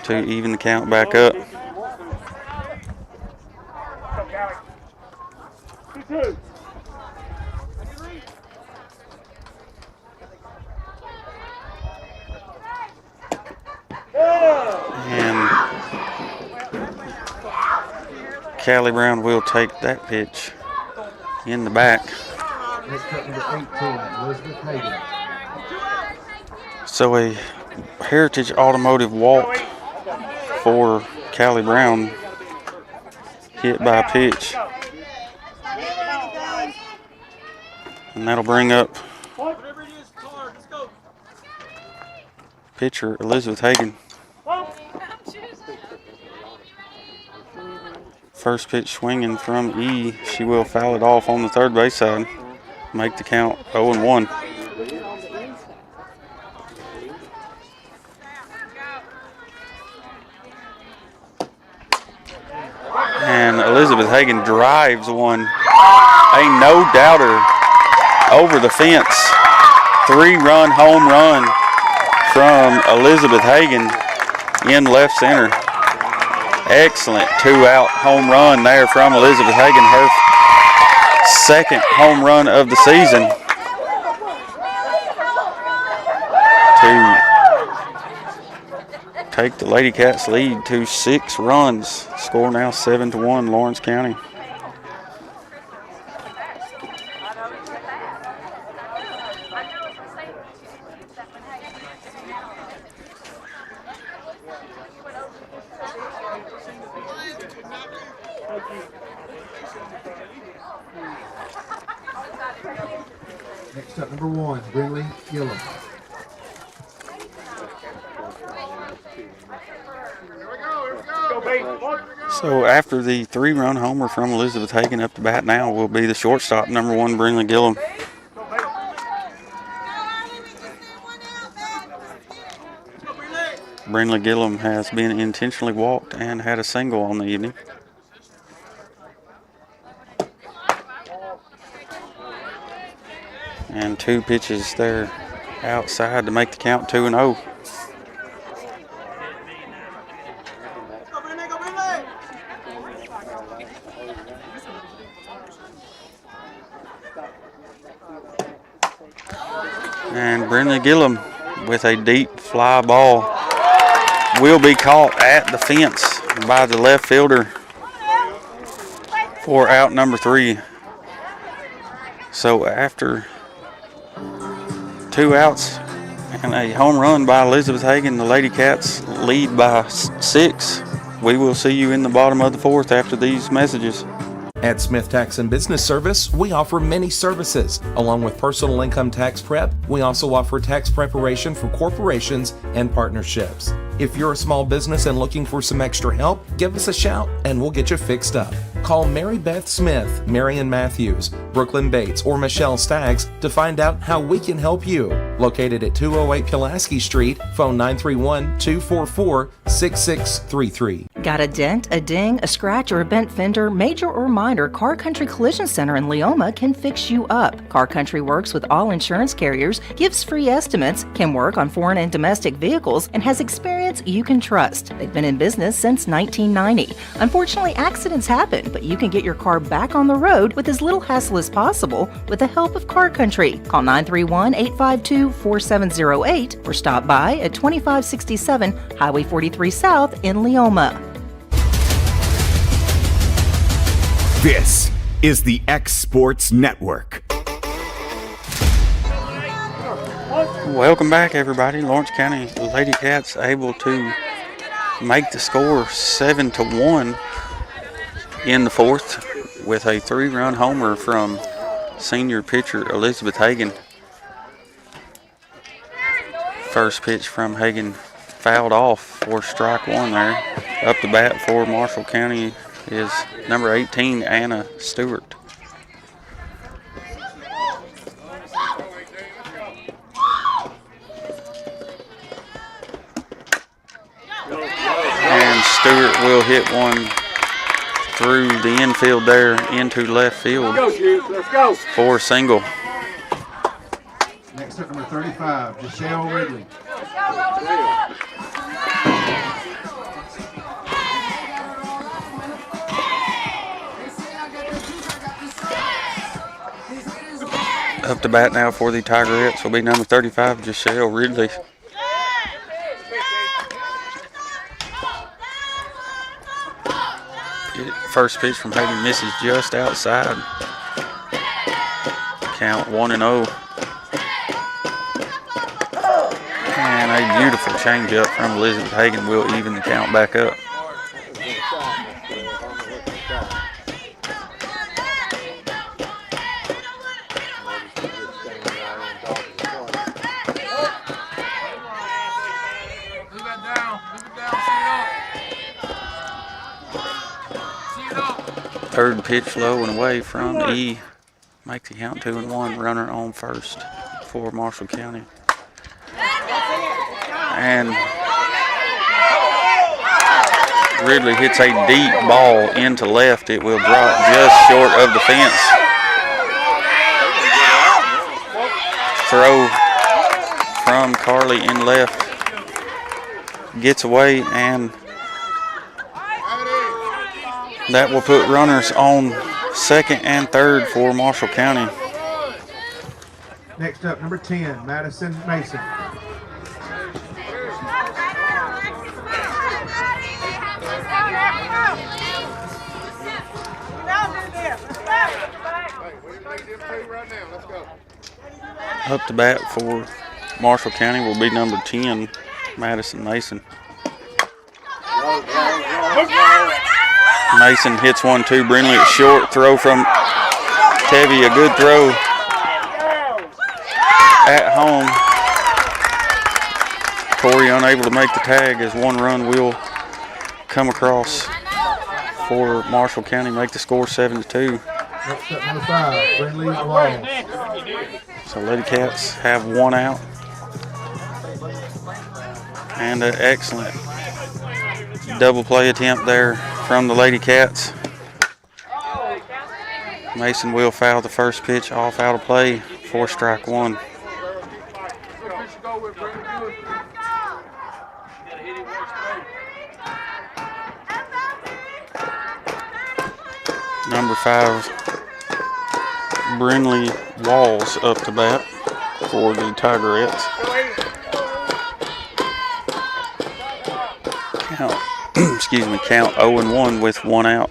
to even the count back up. And Callie Brown will take that pitch in the back. Next up, number 18, Elizabeth Hayden. So a Heritage Automotive walk for Callie Brown, hit by a pitch. And that'll bring up pitcher Elizabeth Hagan. First pitch swinging from E. She will foul it off on the third base side. Make the count 0-1. And Elizabeth Hagan drives one, a no-doubter, over the fence. 3-run home run from Elizabeth Hagan in left center. Excellent 2-out home run there from Elizabeth Hagan. Her second home run of the season to take the Lady Cats lead to 6 runs. Score now 7-1 Lawrence County. Next up, number 1, Brinley Gillum. So after the 3-run homer from Elizabeth Hagan, up to bat now will be the shortstop, number 1, Brinley Gillum. Brinley Gillum has been intentionally walked and had a single on the evening. And 2 pitches there outside to make the count 2-0. And Brinley Gillum with a deep fly ball will be caught at the fence by the left fielder for out number 3. So after 2 outs and a home run by Elizabeth Hagan, the Lady Cats lead by 6. We will see you in the bottom of the 4th after these messages. At Smith Tax and Business Service, we offer many services. Along with personal income tax prep, we also offer tax preparation for corporations and partnerships. If you're a small business and looking for some extra help, give us a shout and we'll get you fixed up. Call Mary Beth Smith, Marion Matthews, Brooklyn Bates, or Michelle Staggs to find out how we can help you. Located at 208 Pulaski Street, phone 931-244-6633. Got a dent, a ding, a scratch, or a bent fender? Major or minor, Car Country Collision Center in Leoma can fix you up. Car Country works with all insurance carriers, gives free estimates, can work on foreign and domestic vehicles, and has experience you can trust. They've been in business since 1990. Unfortunately, accidents happen, but you can get your car back on the road with as little hassle as possible with the help of Car Country. Call 931-852-4708 or stop by at 2567 Highway 43 South in Leoma. This is the X Sports Network. Welcome back, everybody. Lawrence County Lady Cats able to make the score 7-1 in the 4th with a 3-run homer from senior pitcher Elizabeth Hagan. First pitch from Hagan fouled off for strike 1 there. Up to bat for Marshall County is number 18, Anna Stewart. And Stewart will hit one through the infield there into left field for a single. Next up, number 35, Jashelle Ridley. Up to bat now for the Tigerettes will be number 35, Jashelle Ridley. First pitch from Hagan misses just outside. Count 1-0. And a beautiful changeup from Elizabeth Hagan will even the count back up. Third pitch low and away from E. Make the count 2-1. Runner on first for Marshall County. And Ridley hits a deep ball into left. It will drop just short of the fence. Throw from Carly in left. Gets away, and that will put runners on second and third for Marshall County. Next up, number 10, Madison Mason. Up to bat for Marshall County will be number 10, Madison Mason. Mason hits 1-2. Brindley at short. Throw from Tevy. A good throw at home. Corey unable to make the tag as one run will come across for Marshall County, make the score 7-2. Next up, number 5, Brindley Walls. So Lady Cats have one out. And an excellent double play attempt there from the Lady Cats. Mason will foul the first pitch off out of play for strike one. Number 5, Brindley Walls up to bat for the Tigerettes. Count 0-1 with one out.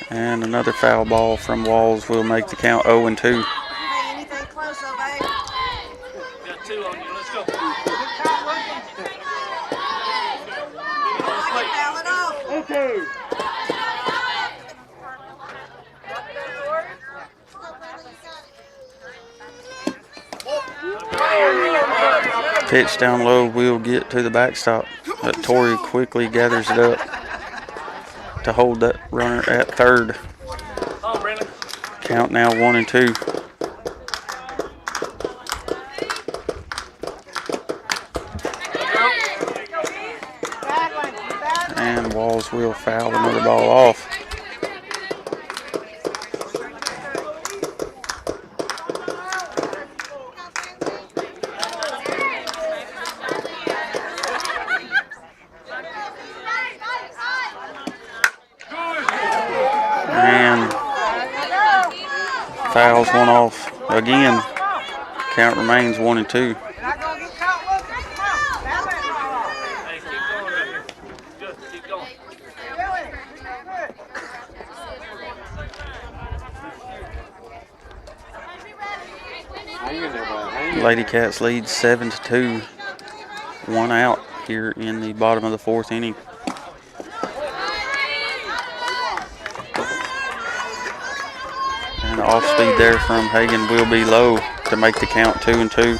And another foul ball from Walls will make the count 0-2. Pitch down low will get to the backstop, but Torrey quickly gathers it up to hold that runner at third. Count now 1-2. And Walls will foul another ball off. Fouls one off again. Count remains 1-2. Lady Cats lead 7-2. One out here in the bottom of the fourth inning. And off speed there from Hagan will be low to make the count 2-2.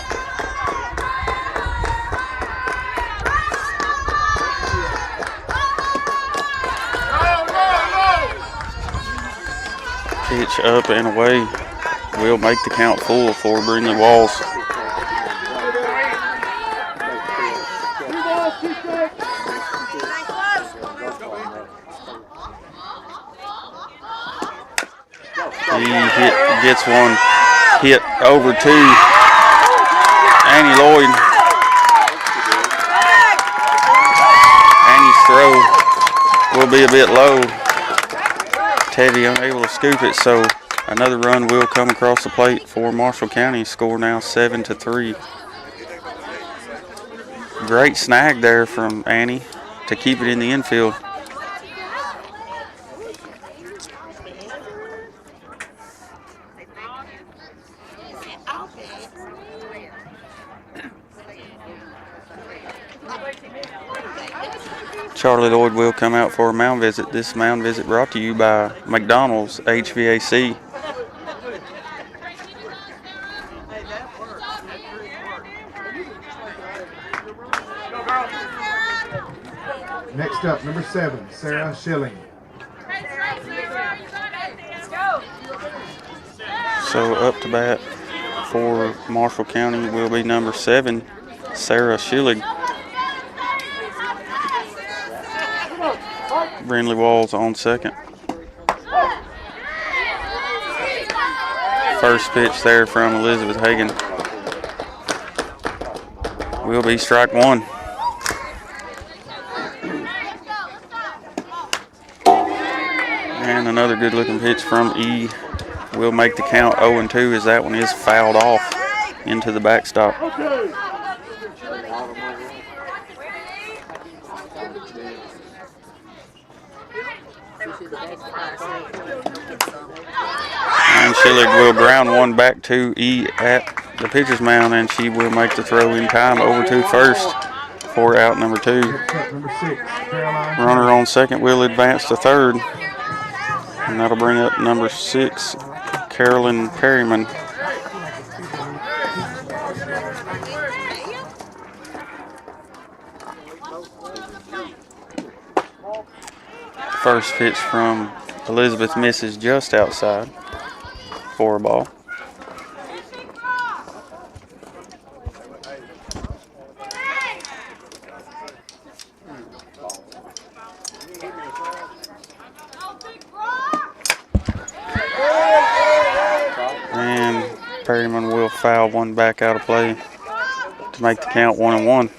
Pitch up and away will make the count full for Brindley Walls. He gets one hit over to Annie Lloyd. Annie's throw will be a bit low. Teddy unable to scoop it, so another run will come across the plate for Marshall County. Score now 7-3. Great snag there from Annie to keep it in the infield. Charlie Lloyd will come out for a mound visit. This mound visit brought to you by McDonald's HVAC. Next up, number 7, Sarah Schilling. So up to bat for Marshall County will be number 7, Sarah Schilling. Brindley Walls on second. First pitch there from Elizabeth Hagan will be strike one. And another good looking pitch from E will make the count 0-2 as that one is fouled off into the backstop. And Schillig will ground one back to E at the pitcher's mound, and she will make the throw in time over to first for out number 2. Runner on second will advance to third, and that'll bring up number 6, Carolyn Perryman. First pitch from Elizabeth misses just outside for a ball. And Perryman will foul one back out of play to make the count 1-1.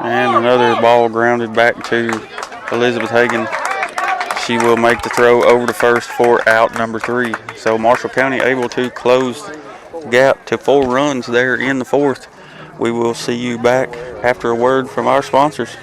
And another ball grounded back to Elizabeth Hagan. She will make the throw over to first for out number 3. So Marshall County able to close the gap to 4 runs there in the 4th. We will see you back after a word from our sponsors.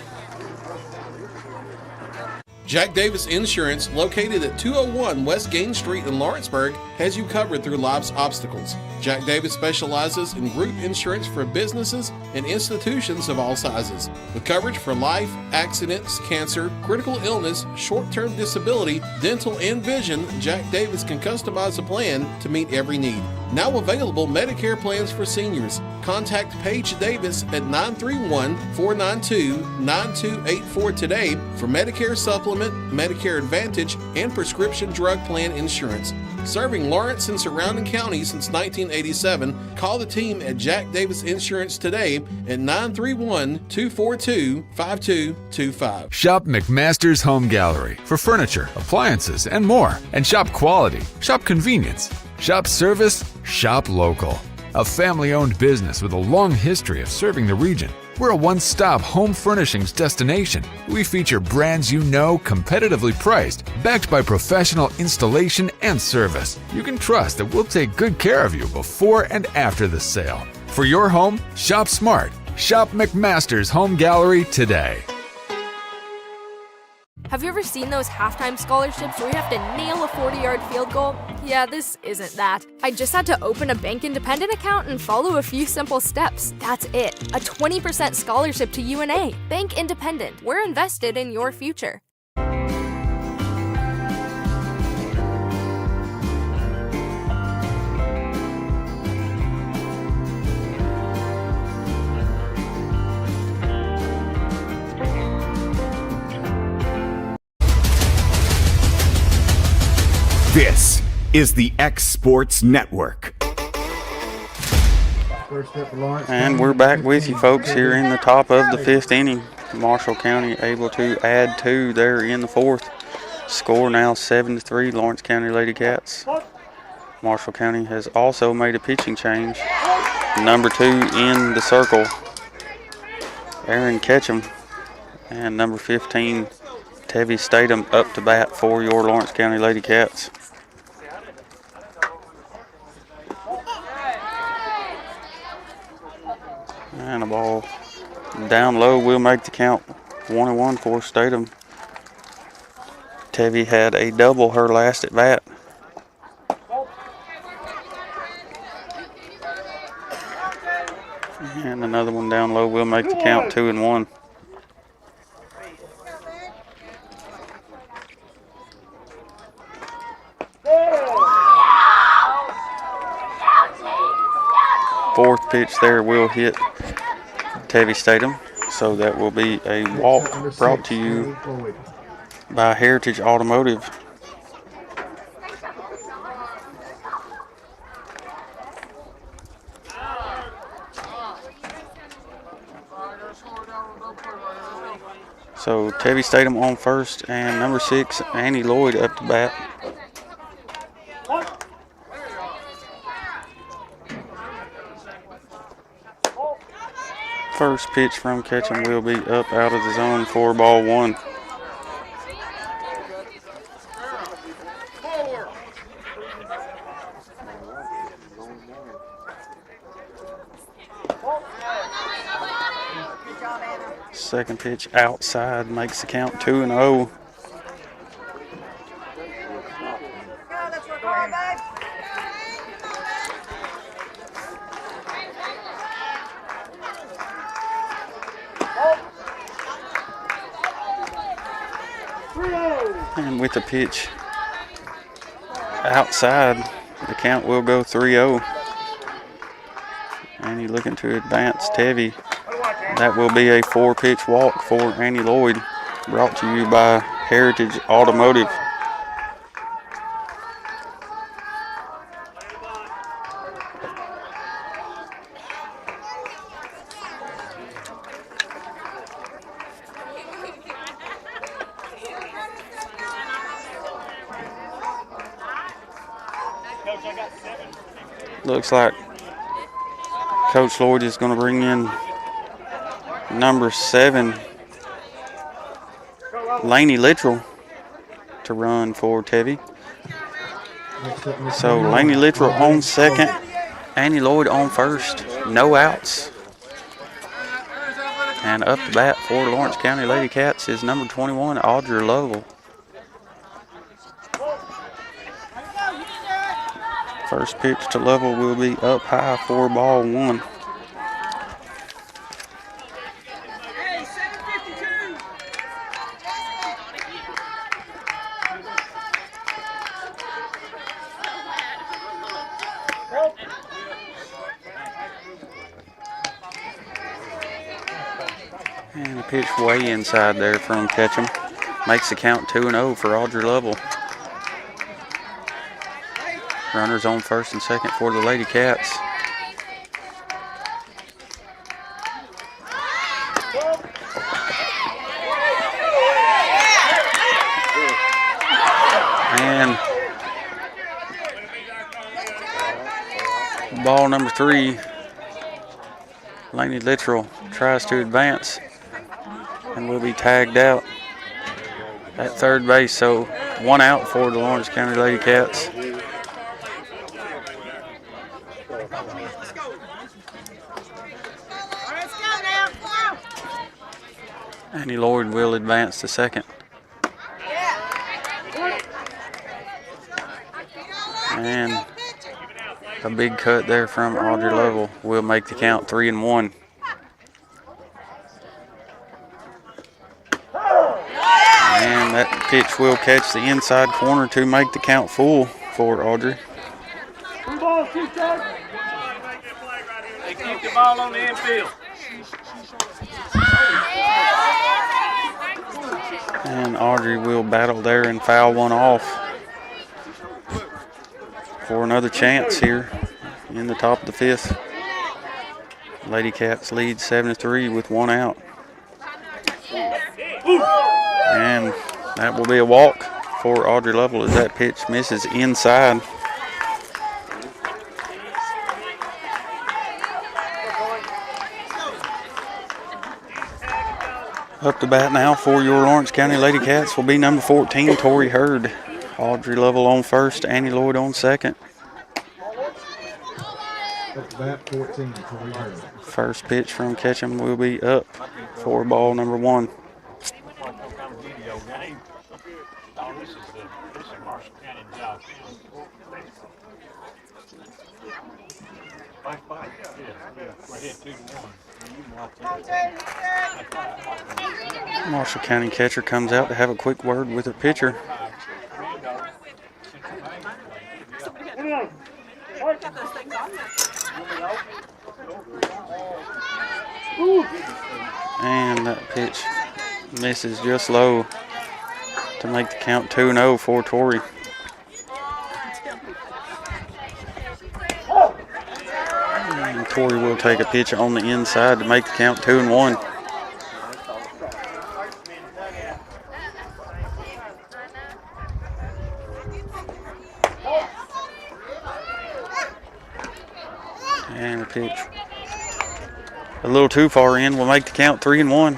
Jack Davis Insurance, located at 201 West Gain Street in Lawrenceburg, has you covered through life's obstacles. Jack Davis specializes in group insurance for businesses and institutions of all sizes. With coverage for life, accidents, cancer, critical illness, short-term disability, dental, and vision, Jack Davis can customize a plan to meet every need. Now available Medicare plans for seniors. Contact Paige Davis at 931-492-9284 today for Medicare Supplement, Medicare Advantage, and prescription drug plan insurance. Serving Lawrence and surrounding counties since 1987, call the team at Jack Davis Insurance today at 931-242-5225. Shop McMaster's Home Gallery for furniture, appliances, and more. And shop quality, shop convenience, shop service, shop local. A family-owned business with a long history of serving the region. We're a one-stop home furnishings destination. We feature brands you know, competitively priced, backed by professional installation and service. You can trust that we'll take good care of you before and after the sale. For your home, shop smart. Shop McMaster's Home Gallery today. Have you ever seen those halftime scholarships where you have to nail a 40-yard field goal? Yeah, this isn't that. I just had to open a Bank Independent account and follow a few simple steps. That's it. A 20% scholarship to UNA. Bank Independent. We're invested in your future. This is the X Sports Network. And we're back with you folks here in the top of the 5th inning. Marshall County able to add 2 there in the 4th. Score now 7-3 Lawrence County Lady Cats. Marshall County has also made a pitching change. Number 2 in the circle, Aaron Ketchum, and number 15, Tevi Statham, up to bat for your Lawrence County Lady Cats. And a ball down low will make the count 1-1 for Statham. Tevi had a double her last at bat. And another one down low will make the count 2-1. Fourth pitch there will hit Tevi Statham, so that will be a walk brought to you by Heritage Automotive. So Tevi Statham on first, and number 6, Annie Lloyd, up to bat. First pitch from Ketchum will be up out of the zone for ball 1. Second pitch outside makes the count 2-0. And with the pitch outside, the count will go 3-0. Annie looking to advance Tevy. That will be a 4-pitch walk for Annie Lloyd, brought to you by Heritage Automotive. Looks like Coach Lloyd is going to bring in number 7, Laney Littrell, to run for Tevy. So Laney Littrell on second, Annie Lloyd on first, no outs. And up to bat for Lawrence County Lady Cats is number 21, Audrey Lovell. First pitch to Lovell will be up high for ball 1. And a pitch way inside there from Ketchum. Makes the count 2-0 for Audrey Lovell. Runners on first and second for the Lady Cats. And ball number 3, Laney Littrell tries to advance and will be tagged out at third base. So 1 out for the Lawrence County Lady Cats. Annie Lloyd will advance to second. And a big cut there from Audrey Lovell will make the count 3-1. And that pitch will catch the inside corner to make the count full for Audrey. They keep the ball on the infield. And Audrey will battle there and foul one off for another chance here in the top of the 5th. Lady Cats lead 7-3 with 1 out. And that will be a walk for Audrey Lovell as that pitch misses inside. Up to bat now for your Lawrence County Lady Cats will be number 14, Tori Hurd. Audrey Lovell on first, Annie Lloyd on second. Up to bat 14, Tori Hurd. First pitch from Ketchum will be up for ball number 1. Marshall County catcher comes out to have a quick word with the pitcher. And that pitch misses just low to make the count 2-0 for Torrey. And Torrey will take a pitch on the inside to make the count 2-1. And the pitch a little too far in will make the count 3-1.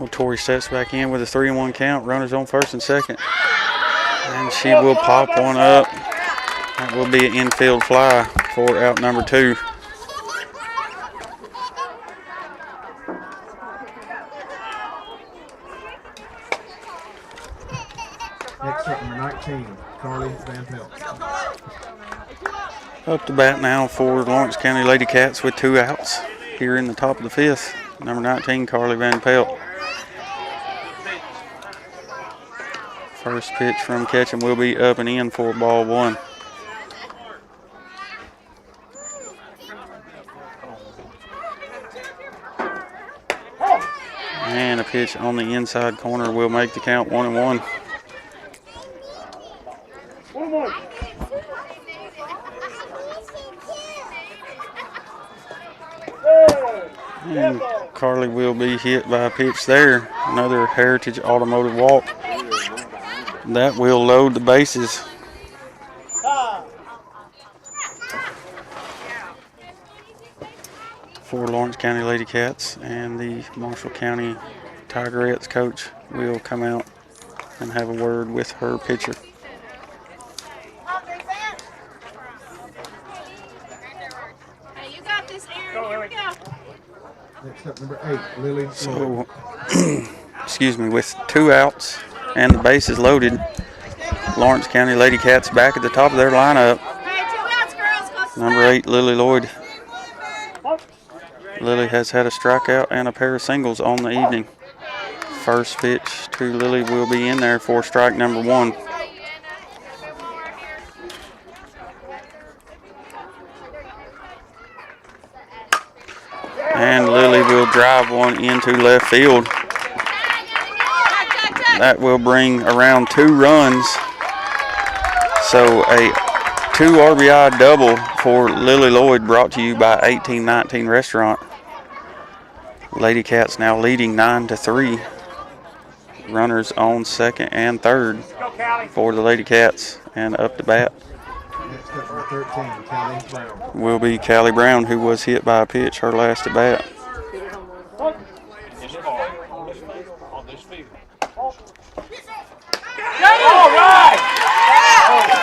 Well, Tori steps back in with a 3-1 count. Runners on first and second. And she will pop one up. That will be an infield fly for out number 2. Next up, number 19, Carly Van Pelt. Up to bat now for Lawrence County Lady Cats with 2 outs here in the top of the 5th. Number 19, Carly Van Pelt. First pitch from Ketchum will be up and in for ball 1. And a pitch on the inside corner will make the count 1-1. And Carly will be hit by a pitch there. Another Heritage Automotive walk. That will load the bases. For Lawrence County Lady Cats, and the Marshall County Tigerettes coach will come out and have a word with her pitcher. Hey, you got this, Aaron. Here we go. Next up, number 8, Lily. So, excuse me, with 2 outs and the bases loaded, Lawrence County Lady Cats back at the top of their lineup. Number 8, Lily Lloyd. Lily has had a strikeout and a pair of singles on the evening. First pitch to Lily will be in there for strike number 1. And Lily will drive one into left field. That will bring around 2 runs. So a 2 RBI double for Lily Lloyd, brought to you by 1819 Restaurant. Lady Cats now leading 9-3. Runners on second and third for the Lady Cats, and up to bat Next up, number 13, Callie Brown. will be Callie Brown, who was hit by a pitch her last at bat.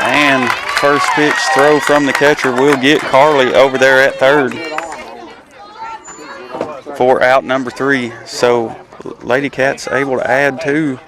And first pitch throw from the catcher will get Carly over there at third for out number 3. So Lady Cats able to add 2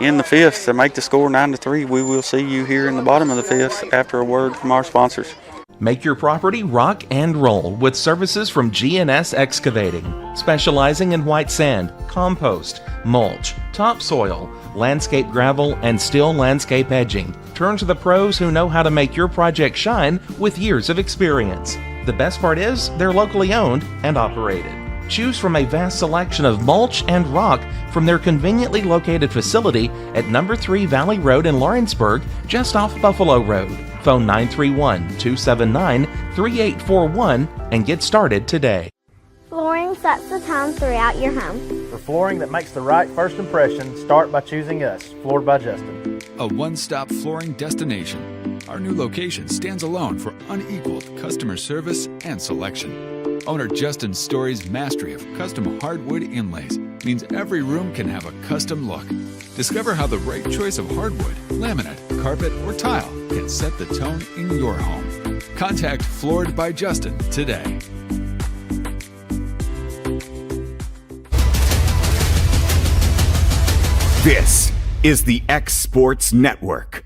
in the 5th to make the score 9-3. We will see you here in the bottom of the 5th after a word from our sponsors. Make your property rock and roll with services from G&S Excavating, specializing in white sand, compost, mulch, topsoil, landscape gravel, and steel landscape edging. Turn to the pros who know how to make your project shine with years of experience. The best part is they're locally owned and operated. Choose from a vast selection of mulch and rock from their conveniently located facility at number 3 Valley Road in Lawrenceburg, just off Buffalo Road. Phone 931-279-3841 and get started today. Flooring sets the tone throughout your home. For flooring that makes the right first impression, start by choosing us, Floored by Justin. A one-stop flooring destination. Our new location stands alone for unequaled customer service and selection. Owner Justin Story's mastery of custom hardwood inlays means every room can have a custom look. Discover how the right choice of hardwood, laminate, carpet, or tile can set the tone in your home. Contact Floored by Justin today. This is the X Sports Network.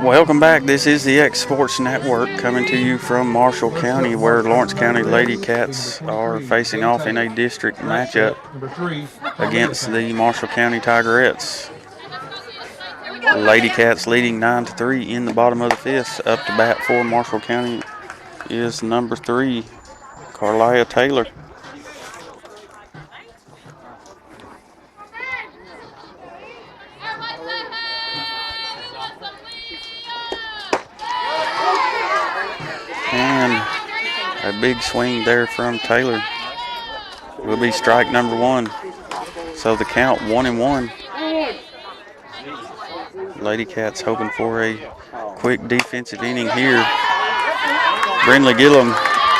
Welcome back. This is the X Sports Network coming to you from Marshall County, where Lawrence County Lady Cats are facing off in a district matchup against the Marshall County Tigerettes. Lady Cats leading 9-3 in the bottom of the 5th. Up to bat for Marshall County is number 3, Carlia Taylor. And a big swing there from Taylor will be strike number 1. So the count 1-1. Lady Cats hoping for a quick defensive inning here. Brindley Gillum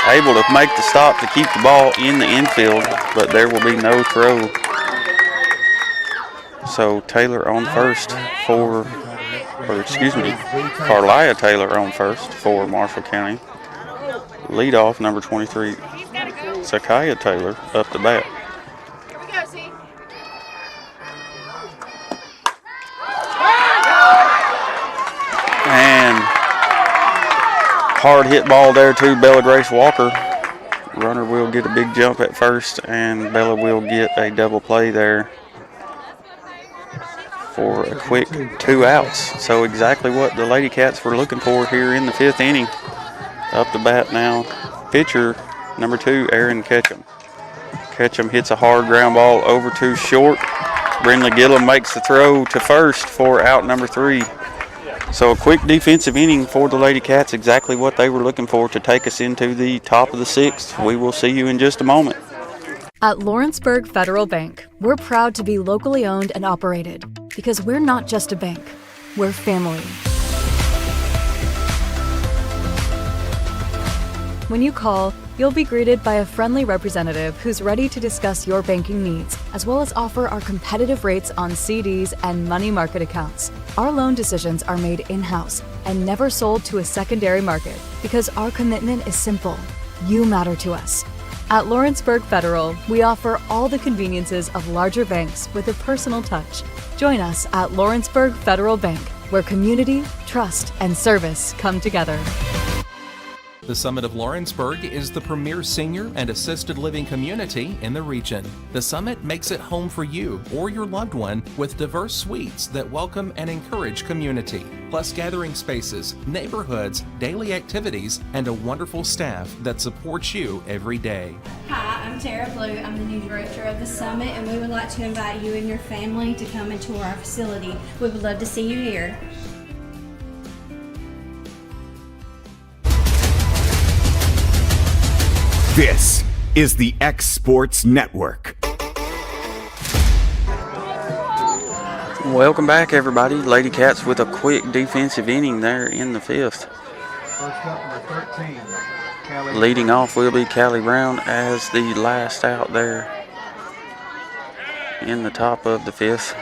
able to make the stop to keep the ball in the infield, but there will be no throw. So Taylor on first for, Carlia Taylor on first for Marshall County. Leadoff, number 23, Zakaya Taylor up the bat. And hard hit ball there to Bella Grace Walker. Runner will get a big jump at first, and Bella will get a double play there for a quick 2 outs. So exactly what the Lady Cats were looking for here in the 5th inning. Up the bat now, pitcher number 2, Aaron Ketchum. Ketchum hits a hard ground ball over to short. Brindley Gillum makes the throw to first for out number 3. So a quick defensive inning for the Lady Cats, exactly what they were looking for to take us into the top of the 6th. We will see you in just a moment. At Lawrenceburg Federal Bank, we're proud to be locally owned and operated because we're not just a bank, we're family. When you call, you'll be greeted by a friendly representative who's ready to discuss your banking needs, as well as offer our competitive rates on CDs and money market accounts. Our loan decisions are made in-house and never sold to a secondary market because our commitment is simple. You matter to us. At Lawrenceburg Federal, we offer all the conveniences of larger banks with a personal touch. Join us at Lawrenceburg Federal Bank, where community, trust, and service come together. The Summit of Lawrenceburg is the premier senior and assisted living community in the region. The Summit makes it home for you or your loved one with diverse suites that welcome and encourage community, plus gathering spaces, neighborhoods, daily activities, and a wonderful staff that supports you every day. Hi, I'm Tara Blue. I'm the new director of the Summit, and we would like to invite you and your family to come and tour our facility. We would love to see you here. This is the X Sports Network. Welcome back, everybody. Lady Cats with a quick defensive inning there in the 5th. First up, number 13, Callie. Leading off will be Callie Brown as the last out there in the top of the 5th.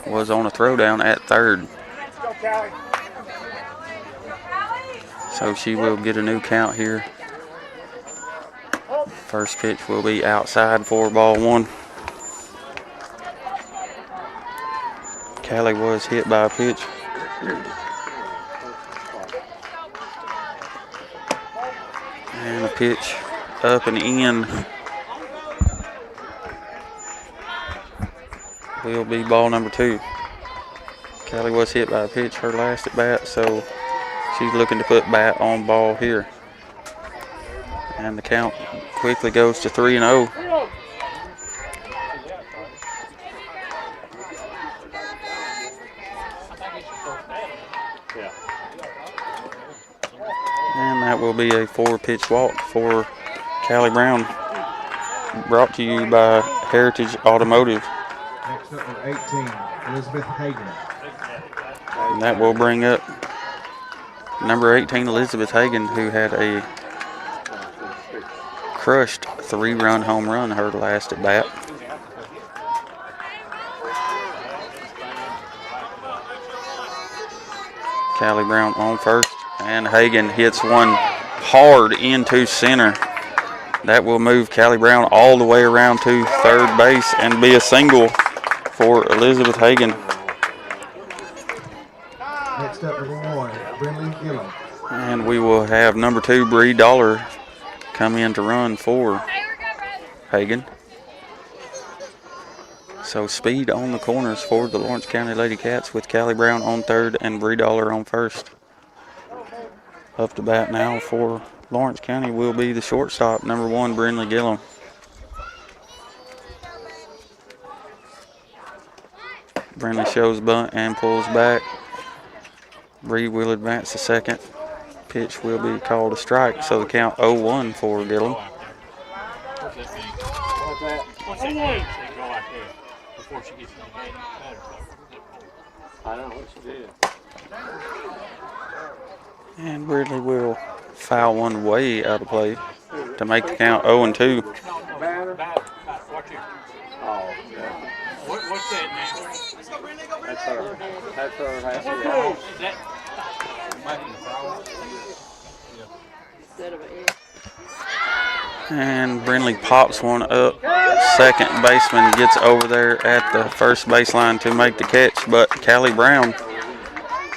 Was on a throwdown at third. So she will get a new count here. First pitch will be outside for ball 1. Callie was hit by a pitch. And a pitch up and in will be ball number 2. Callie was hit by a pitch her last at bat, so she's looking to put bat on ball here. And the count quickly goes to 3-0. And that will be a 4-pitch walk for Callie Brown. Brought to you by Heritage Automotive. Next up, number 18, Elizabeth Hagan. And that will bring up number 18, Elizabeth Hagan, who had a crushed 3-run home run her last at bat. Callie Brown on first, and Hagan hits one hard into center. That will move Callie Brown all the way around to third base and be a single for Elizabeth Hagan. Next up, number 1, Brindley Gillum. And we will have number 2, Bree Dollar, come in to run for Hagan. So speed on the corners for the Lawrence County Lady Cats with Callie Brown on third and Bree Dollar on first. Up to bat now for Lawrence County will be the shortstop, number 1, Brindley Gillum. Brindley shows bunt and pulls back. Bree will advance to second. Pitch will be called a strike, so the count 0-1 for Gillum. I don't know what she did. And Brindley will foul one way out of play to make the count 0-2. Watch here. Oh, yeah. What's that now? That's her. That's her. Is that And Brindley pops one up. Second baseman gets over there at the first baseline to make the catch, but Callie Brown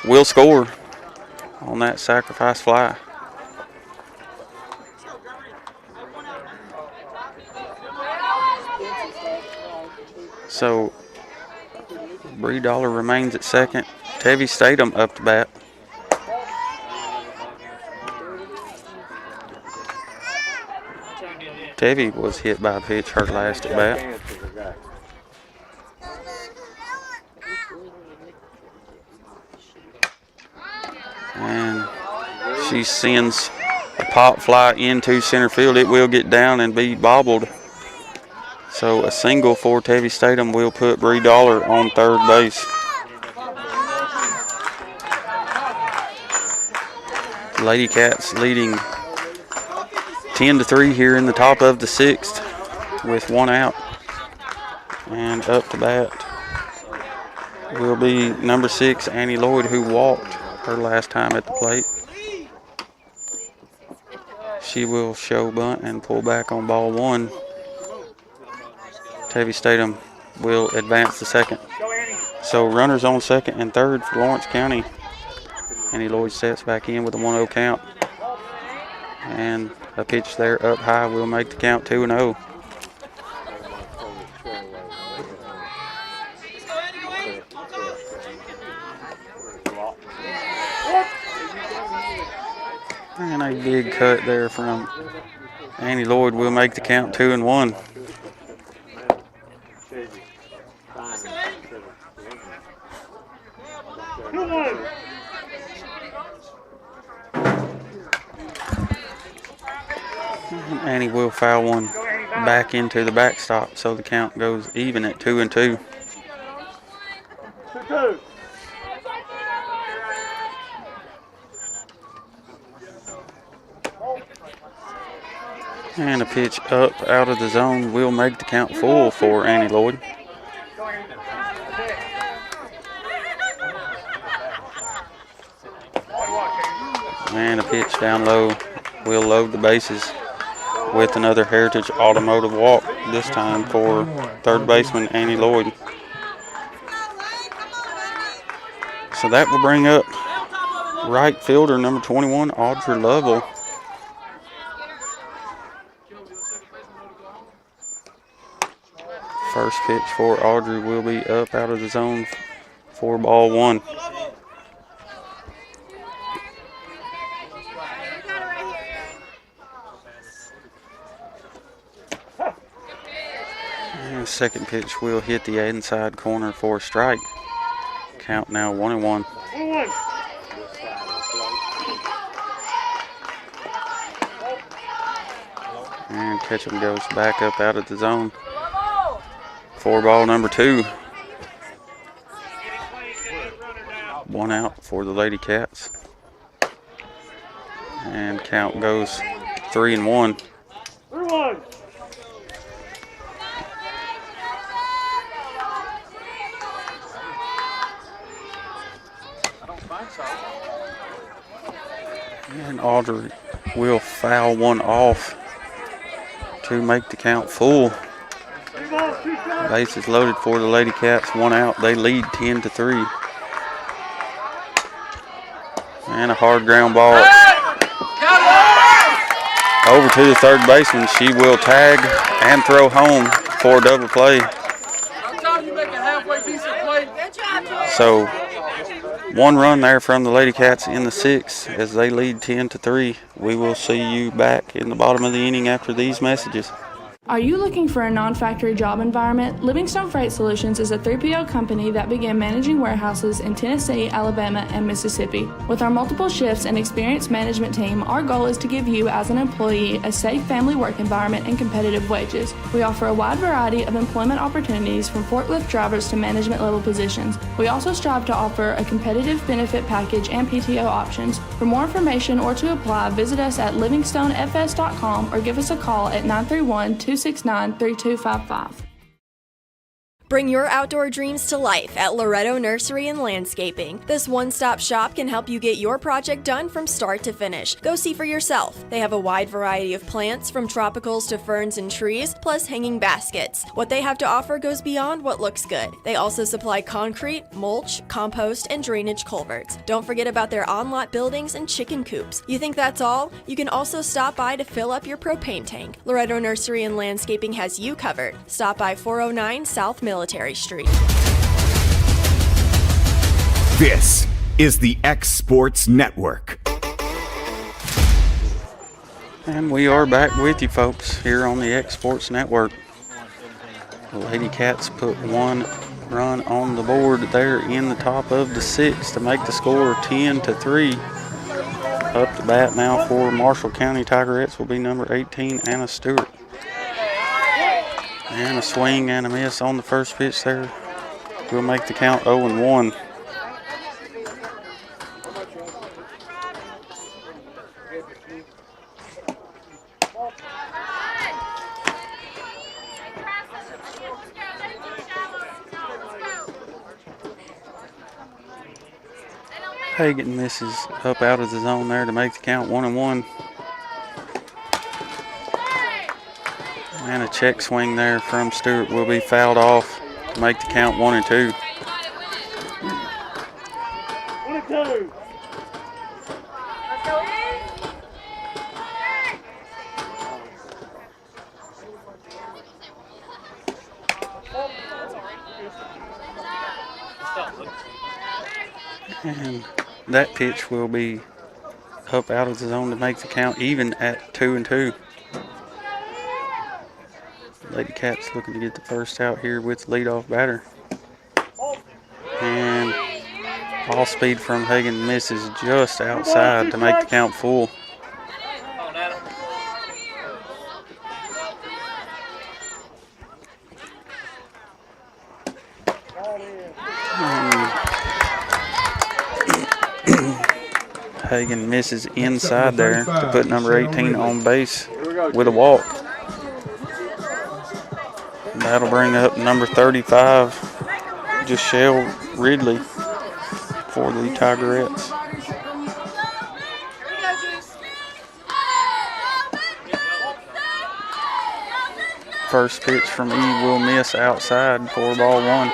will score on that sacrifice fly. So Bree Dollar remains at second. Tevi Statham up to bat. Tevi was hit by a pitch her last at bat. And she sends a pop fly into center field. It will get down and be bobbled. So a single for Tevi Statham will put Bree Dollar on third base. Lady Cats leading 10-3 here in the top of the sixth with one out. And up to bat will be number 6, Annie Lloyd, who walked her last time at the plate. She will show bunt and pull back on ball one. Tevi Statham will advance to second. So runners on second and third for Lawrence County. Annie Lloyd sets back in with a 1-0 count. And a pitch there up high will make the count 2-0. And a big cut there from Annie Lloyd will make the count 2-1. Annie will foul one back into the backstop, so the count goes even at 2-2. And a pitch up out of the zone will make the count full for Annie Lloyd. And a pitch down low will load the bases with another Heritage Automotive walk, this time for third baseman Annie Lloyd. So that will bring up right fielder number 21, Audrey Lovell. First pitch for Audrey will be up out of the zone for ball one. And second pitch will hit the inside corner for a strike. Count now 1-1. And Ketchum goes back up out of the zone for ball number 2. One out for the Lady Cats. And count goes 3-1. And Audrey will foul one off to make the count full. Bases loaded for the Lady Cats, one out. They lead 10-3. And a hard ground ball over to the third baseman. She will tag and throw home for a double play. So one run there from the Lady Cats in the sixth as they lead 10-3. We will see you back in the bottom of the inning after these messages. Are you looking for a non-factory job environment? Livingstone Freight Solutions is a 3PL company that began managing warehouses in Tennessee, Alabama, and Mississippi. With our multiple shifts and experienced management team, our goal is to give you as an employee a safe family work environment and competitive wages. We offer a wide variety of employment opportunities from forklift drivers to management level positions. We also strive to offer a competitive benefit package and PTO options. For more information or to apply, visit us at livingstonefs.com or give us a call at 931-269-3255. Bring your outdoor dreams to life at Loretto Nursery and Landscaping. This one-stop shop can help you get your project done from start to finish. Go see for yourself. They have a wide variety of plants, from tropicals to ferns and trees, plus hanging baskets. What they have to offer goes beyond what looks good. They also supply concrete, mulch, compost, and drainage culverts. Don't forget about their on-lot buildings and chicken coops. You think that's all? You can also stop by to fill up your propane tank. Loretto Nursery and Landscaping has you covered. Stop by 409 South Military Street. This is the X Sports Network. And we are back with you folks here on the X Sports Network. The Lady Cats put one run on the board there in the top of the sixth to make the score 10-3. Up to bat now for Marshall County Tigerettes will be number 18, Anna Stewart. And a swing and a miss on the first pitch there. We'll make the count 0-1. Hagan misses up out of the zone there to make the count 1-1. And a check swing there from Stewart will be fouled off to make the count 1-2. 1-2. And that pitch will be up out of the zone to make the count even at 2-2. Lady Cats looking to get the first out here with the leadoff batter. And ball speed from Hagan misses just outside to make the count full. Hagan misses inside there to put number 18 on base with a walk. That'll bring up number 35, Jashelle Ridley, for the Tigerettes. First pitch from Eve will miss outside for ball one.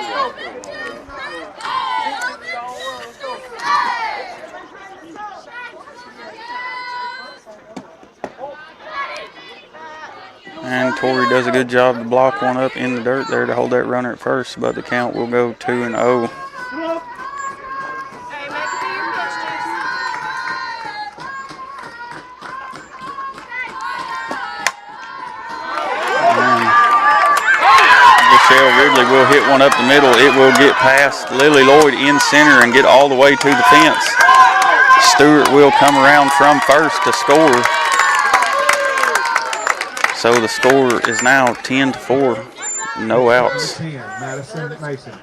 And Torrey does a good job to block one up in the dirt there to hold that runner at first, but the count will go 2-0. Michelle Ridley will hit one up the middle. It will get past Lily Lloyd in center and get all the way to the fence. Stewart will come around from first to score. So the score is now 10-4, no outs. Madison Mason.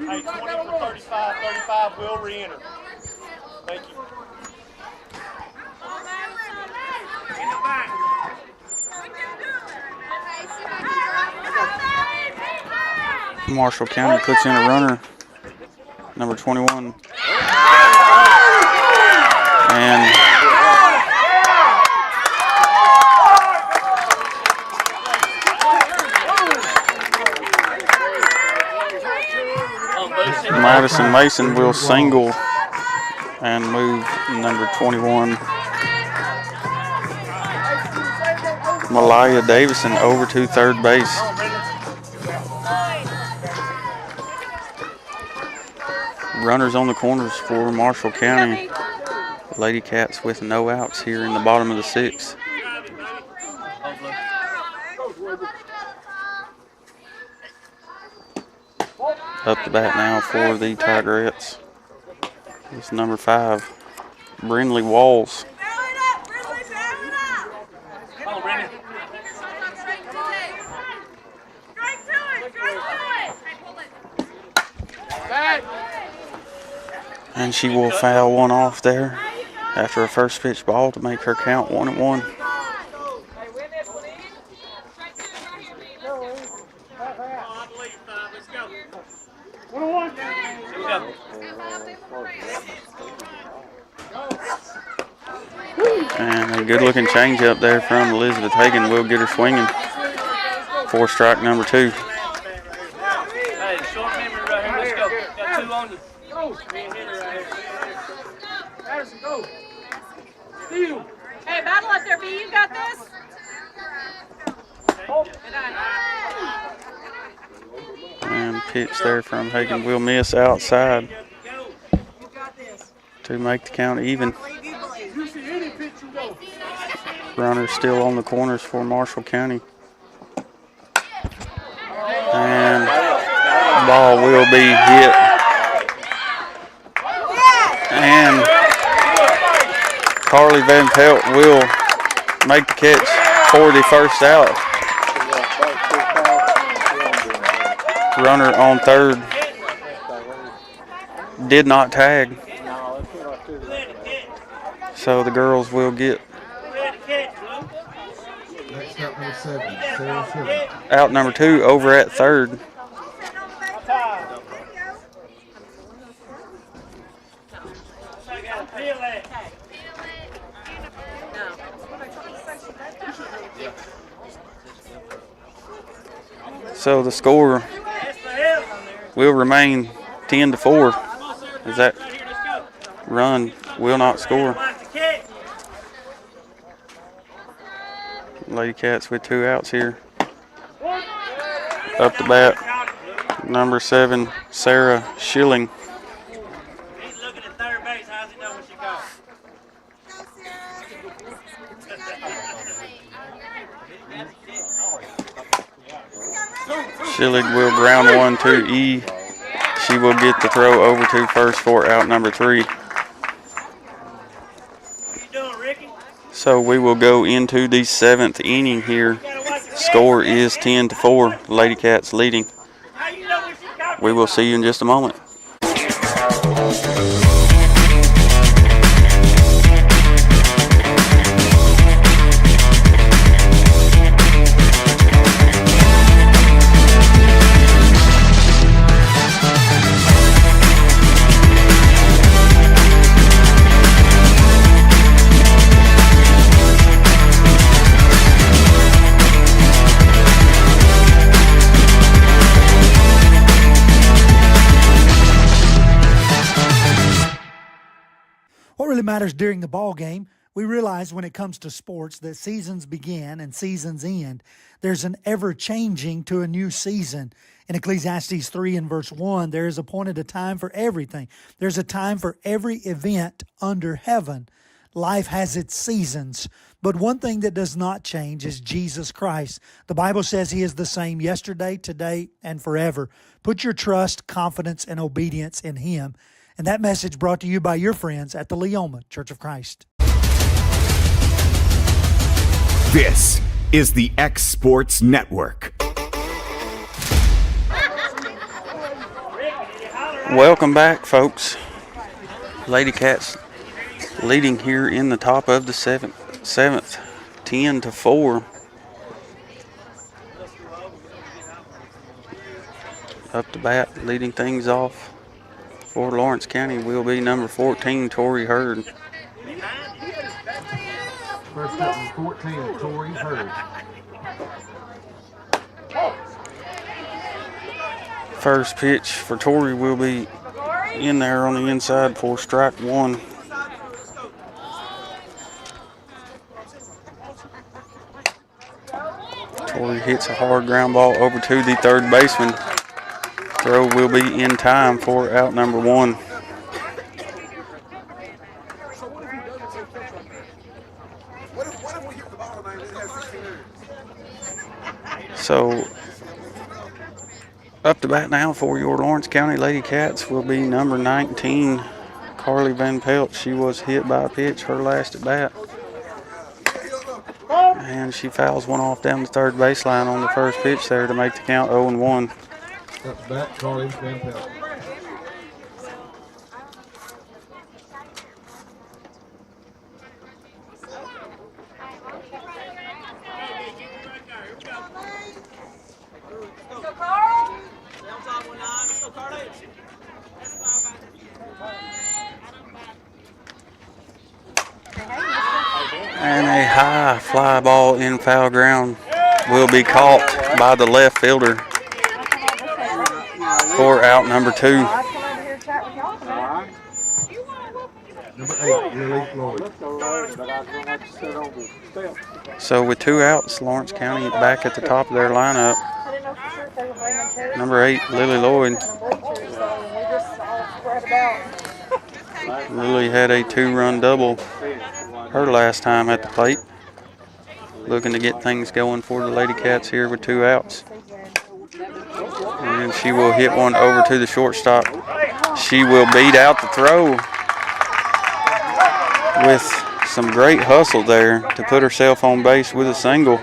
Hey, 20 for 35, 35 will re-enter. Thank you. Marshall County puts in a runner, number 21. And Madison Mason will single and move number 21 Malaya Davison over to third base. Runners on the corners for Marshall County. Lady Cats with no outs here in the bottom of the sixth. Up the bat now for the Tigerettes. It's number 5, Brindley Walls. And she will foul one off there after a first pitch ball to make her count 1-1. And a good looking change up there from Elizabeth Hagan will get her swinging for strike number 2. Hey, short memory right here. Let's go. Got 2 on you. Addison, go. Steal. Hey, battle up there, B. You got this? And pitch there from Hagan will miss outside to make the count even. Runners still on the corners for Marshall County. And the ball will be hit. And Carly Van Pelt will make the catch for the first out. Runner on third did not tag. So the girls will get out number 2 over at third. So the score will remain 10-4 as that run will not score. Lady Cats with 2 outs here. Up the bat, number 7, Sarah Schilling. He's looking at third base. How's he know what she got? Schilling will ground one to E. She will get the throw over to first for out number 3. So we will go into the 7th inning here. Score is 10-4. Lady Cats leading. We will see you in just a moment. Matters during the ball game. We realize when it comes to sports that seasons begin and seasons end. There's an ever-changing to a new season. In Ecclesiastes 3 and verse 1, there is appointed a time for everything. There's a time for every event under heaven. Life has its seasons. But one thing that does not change is Jesus Christ. The Bible says He is the same yesterday, today, and forever. Put your trust, confidence, and obedience in Him. And that message brought to you by your friends at the Leoma Church of Christ. This is the X Sports Network. Welcome back, folks. Lady Cats leading here in the top of the seventh 10-4. Up the bat, leading things off for Lawrence County will be number 14, Tori Hurd. First up is 14, Tori Hurd. First pitch for Tori will be in there on the inside for strike 1. before he hits a hard ground ball over to the third baseman. Throw will be in time for out number 1. So up to bat now for your Lawrence County Lady Cats will be number 19, Carly Van Pelt. She was hit by a pitch her last at bat. And she fouls one off down the third baseline on the first pitch there to make the count 0-1. Up to bat, Carly Van Pelt. And a high fly ball in foul ground will be caught by the left fielder for out number 2. Number 8, Lily Floyd. So with 2 outs, Lawrence County back at the top of their lineup. Number 8, Lily Lloyd. Lily had a 2-run double her last time at the plate. Looking to get things going for the Lady Cats here with 2 outs. And she will hit one over to the shortstop. She will beat out the throw with some great hustle there to put herself on base with a single.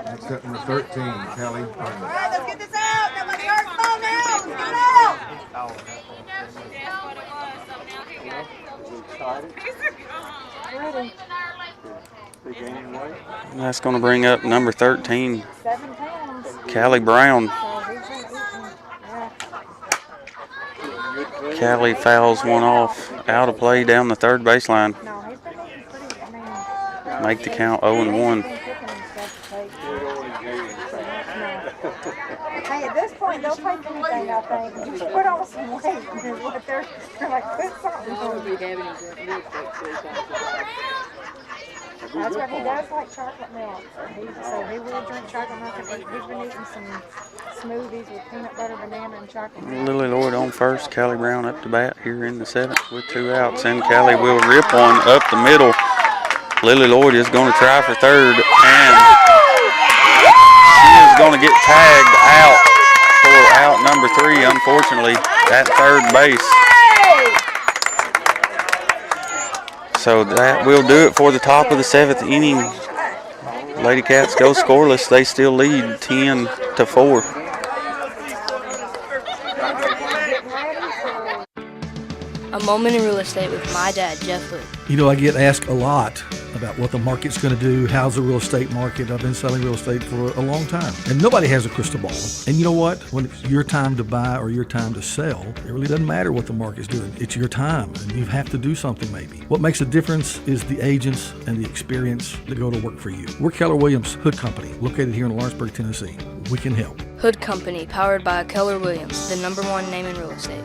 Next up, number 13, Callie Brown. Let's get this out. Nobody hurt. Come on now. Let's get it out. And that's going to bring up number 13, Callie Brown. Callie fouls one off out of play down the third baseline. Make the count 0-1. Hey, at this point, they'll take anything, I think. Just put on some weight. Is what they're like, put something on. That's what he does, like chocolate milk. So he will drink chocolate milk. And he's been eating some smoothies with peanut butter, banana, and chocolate milk. Lily Lloyd on first, Callie Brown up to bat here in the 7th with 2 outs. And Callie will rip one up the middle. Lily Lloyd is going to try for third, and she is going to get tagged out for out number 3, unfortunately, at third base. So that will do it for the top of the 7th inning. Lady Cats go scoreless. They still lead 10-4. A moment in real estate with my dad, Jeff Hood. You know, I get asked a lot about what the market's going to do. How's the real estate market? I've been selling real estate for a long time, and nobody has a crystal ball. And you know what? When it's your time to buy or your time to sell, it really doesn't matter what the market's doing. It's your time, and you have to do something maybe. What makes a difference is the agents and the experience that go to work for you. We're Keller Williams Hood Company, located here in Lawrenceburg, Tennessee. We can help. Hood Company, powered by Keller Williams, the #1 name in real estate.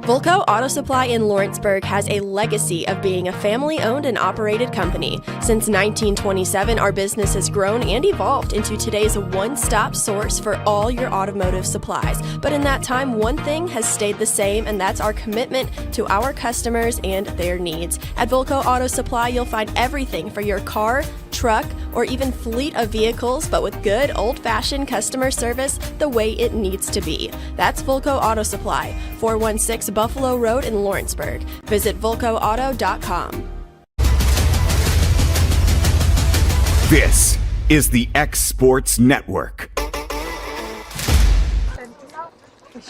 Volco Auto Supply in Lawrenceburg has a legacy of being a family-owned and operated company. Since 1927, our business has grown and evolved into today's one-stop source for all your automotive supplies. But in that time, one thing has stayed the same, and that's our commitment to our customers and their needs. At Volco Auto Supply, you'll find everything for your car, truck, or even fleet of vehicles, but with good old-fashioned customer service the way it needs to be. That's Volco Auto Supply, 416 Buffalo Road in Lawrenceburg. Visit VolcoAuto.com. This is the X Sports Network.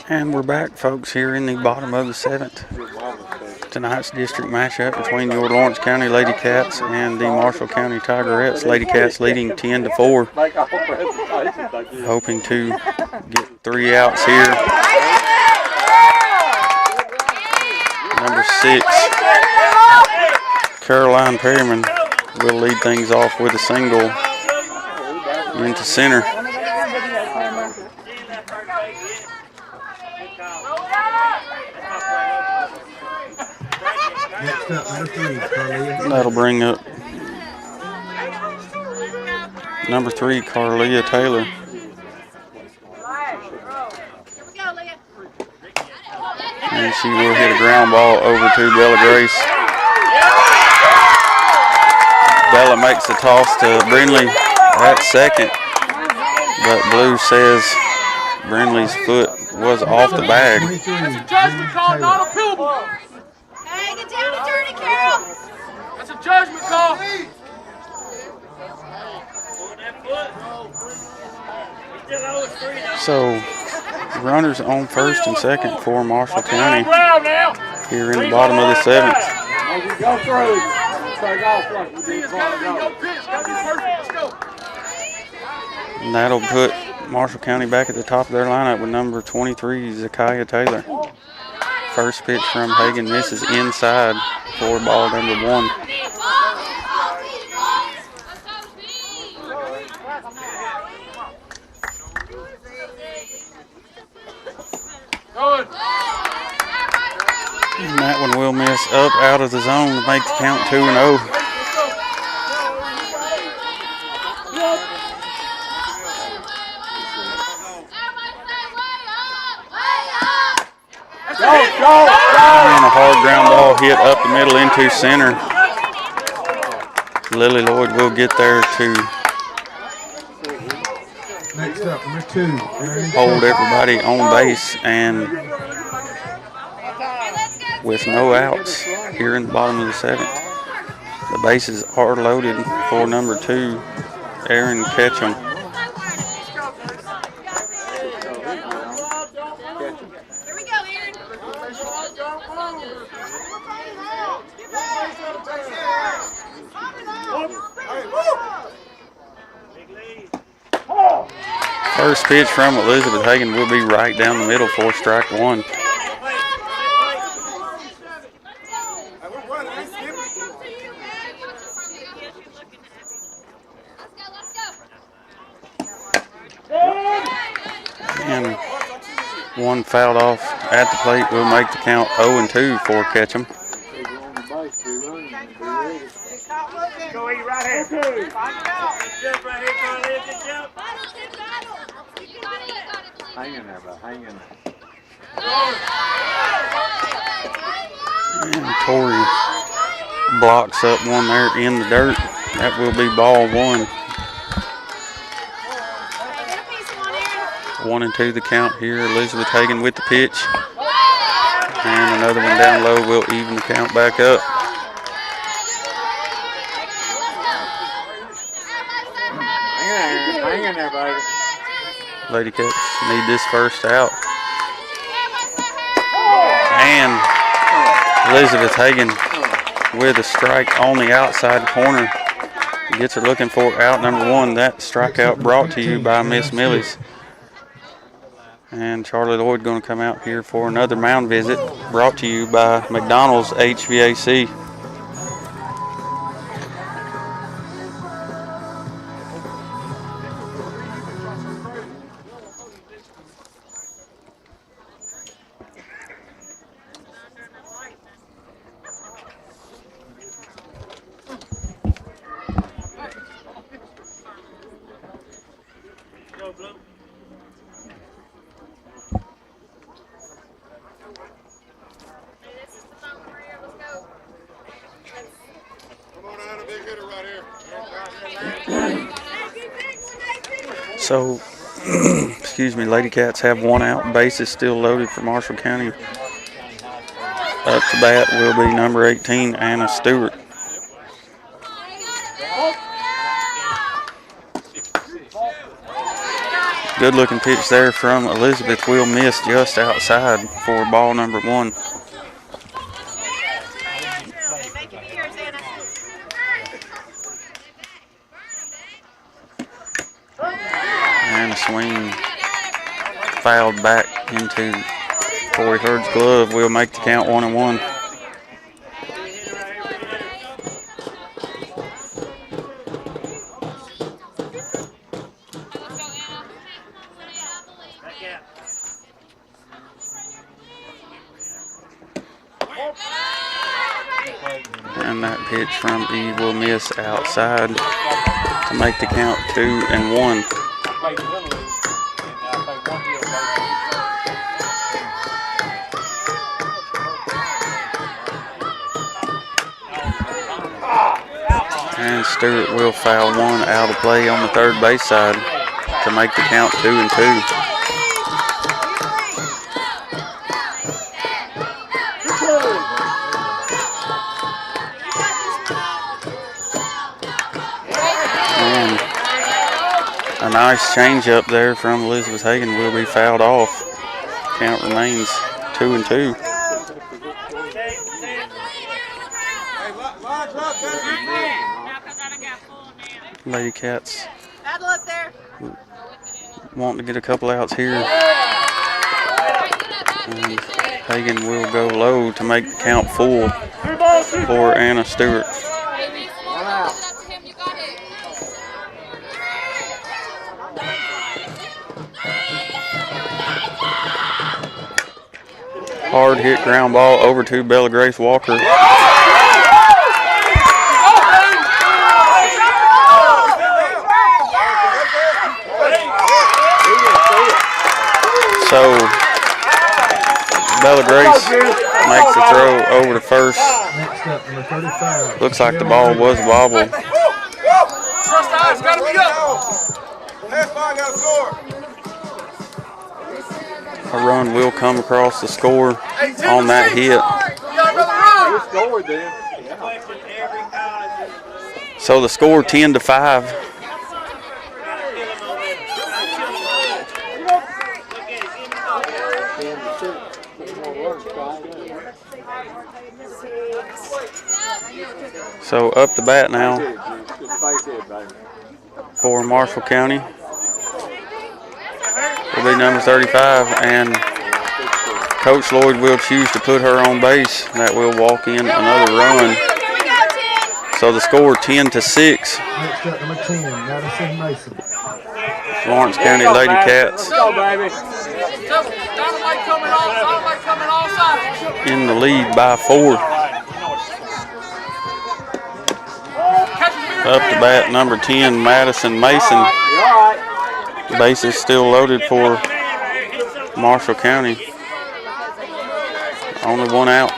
And we're back, folks, here in the bottom of the 7th. Tonight's district matchup between your Lawrence County Lady Cats and the Marshall County Tigerettes. Lady Cats leading 10-4. Hoping to get 3 outs here. Number 6, Caroline Perryman will lead things off with a single into center. That'll bring up number 3, Carlia Taylor. And she will hit a ground ball over to Bella Grace. Bella makes the toss to Brindley at second, but Blue says Brindley's foot was off the bag. That's a judgment call, not a pill ball. Hey, get down and dirty, Carol. That's a judgment call. So, runners on first and second for Marshall County here in the bottom of the 7th. Go through. And that'll put Marshall County back at the top of their lineup with number 23, Zakiah Taylor. First pitch from Hagan misses inside for ball number 1. And that one will miss up out of the zone to make the count 2-0. And a hard ground ball hit up the middle into center. Lily Lloyd will get there to Next up, number 2. hold everybody on base, and with no outs here in the bottom of the 7th. The bases are loaded for number 2, Aaron Ketchum. Here we go, Aaron. First pitch from Elizabeth Hagan will be right down the middle for strike 1. And one fouled off at the plate will make the count 0-2 for Ketchum. Go eat right here. Hang in there, bud. Hang in there. And Torrey blocks up one there in the dirt. That will be ball 1. 1-2 the count here. Elizabeth Hagan with the pitch. And another one down low will even the count back up. Hang in there, buddy. Lady Cats need this first out. And Elizabeth Hagan with a strike on the outside corner. Gets her looking for out number 1. That strikeout brought to you by Miss Millies. And Charlie Lloyd going to come out here for another mound visit brought to you by McDonald's HVAC. So, excuse me, Lady Cats have one out. Bases still loaded for Marshall County. Up to bat will be number 18, Anna Stewart. Good looking pitch there from Elizabeth. Will miss just outside for ball number 1. And a swing fouled back into Corey Hurd's glove will make the count 1-1. And that pitch from Eve will miss outside to make the count 2-1. And Stewart will foul one out of play on the third base side to make the count 2-2. And a nice change up there from Elizabeth Hagan will be fouled off. Count remains 2-2. Lady Cats wanting to get a couple outs here. And Hagan will go low to make the count full for Anna Stewart. Hard hit ground ball over to Bella Grace Walker. So Bella Grace makes the throw over to first. Looks like the ball was wobbled. A run will come across the score on that hit. So the score 10-5. So up the bat now for Marshall County will be number 35, and Coach Lloyd will choose to put her on base. That will walk in another run. So the score 10-6. Number 10, Madison Mason. Lawrence County Lady Cats in the lead by 4. Up to bat, number 10, Madison Mason. Base is still loaded for Marshall County. Only one out.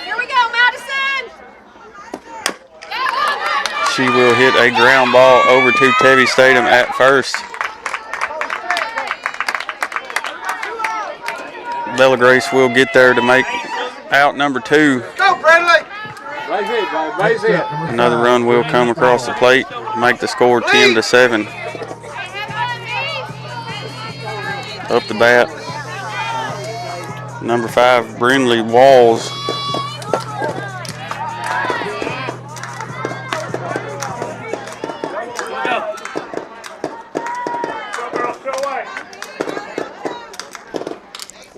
Here we go, Madison! She will hit a ground ball over to Tevye Statham at first. Bella Grace will get there to make out number 2. Go, Bradley! Another run will come across the plate, make the score 10-7. Up the bat, number 5, Brindley Walls.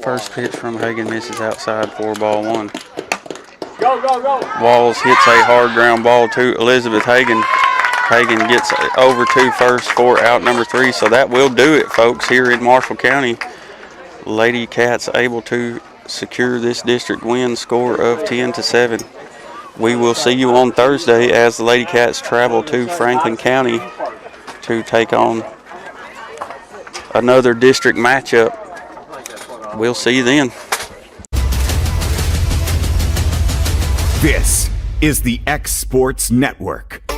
First pitch from Hagan misses outside for ball 1. Go, go, go. Walls hits a hard ground ball to Elizabeth Hagan. Hagan gets over to first for out number 3. So that will do it, folks, here in Marshall County. Lady Cats able to secure this district win score of 10-7. We will see you on Thursday as the Lady Cats travel to Franklin County to take on another district matchup. We'll see you then. This is the X Sports Network.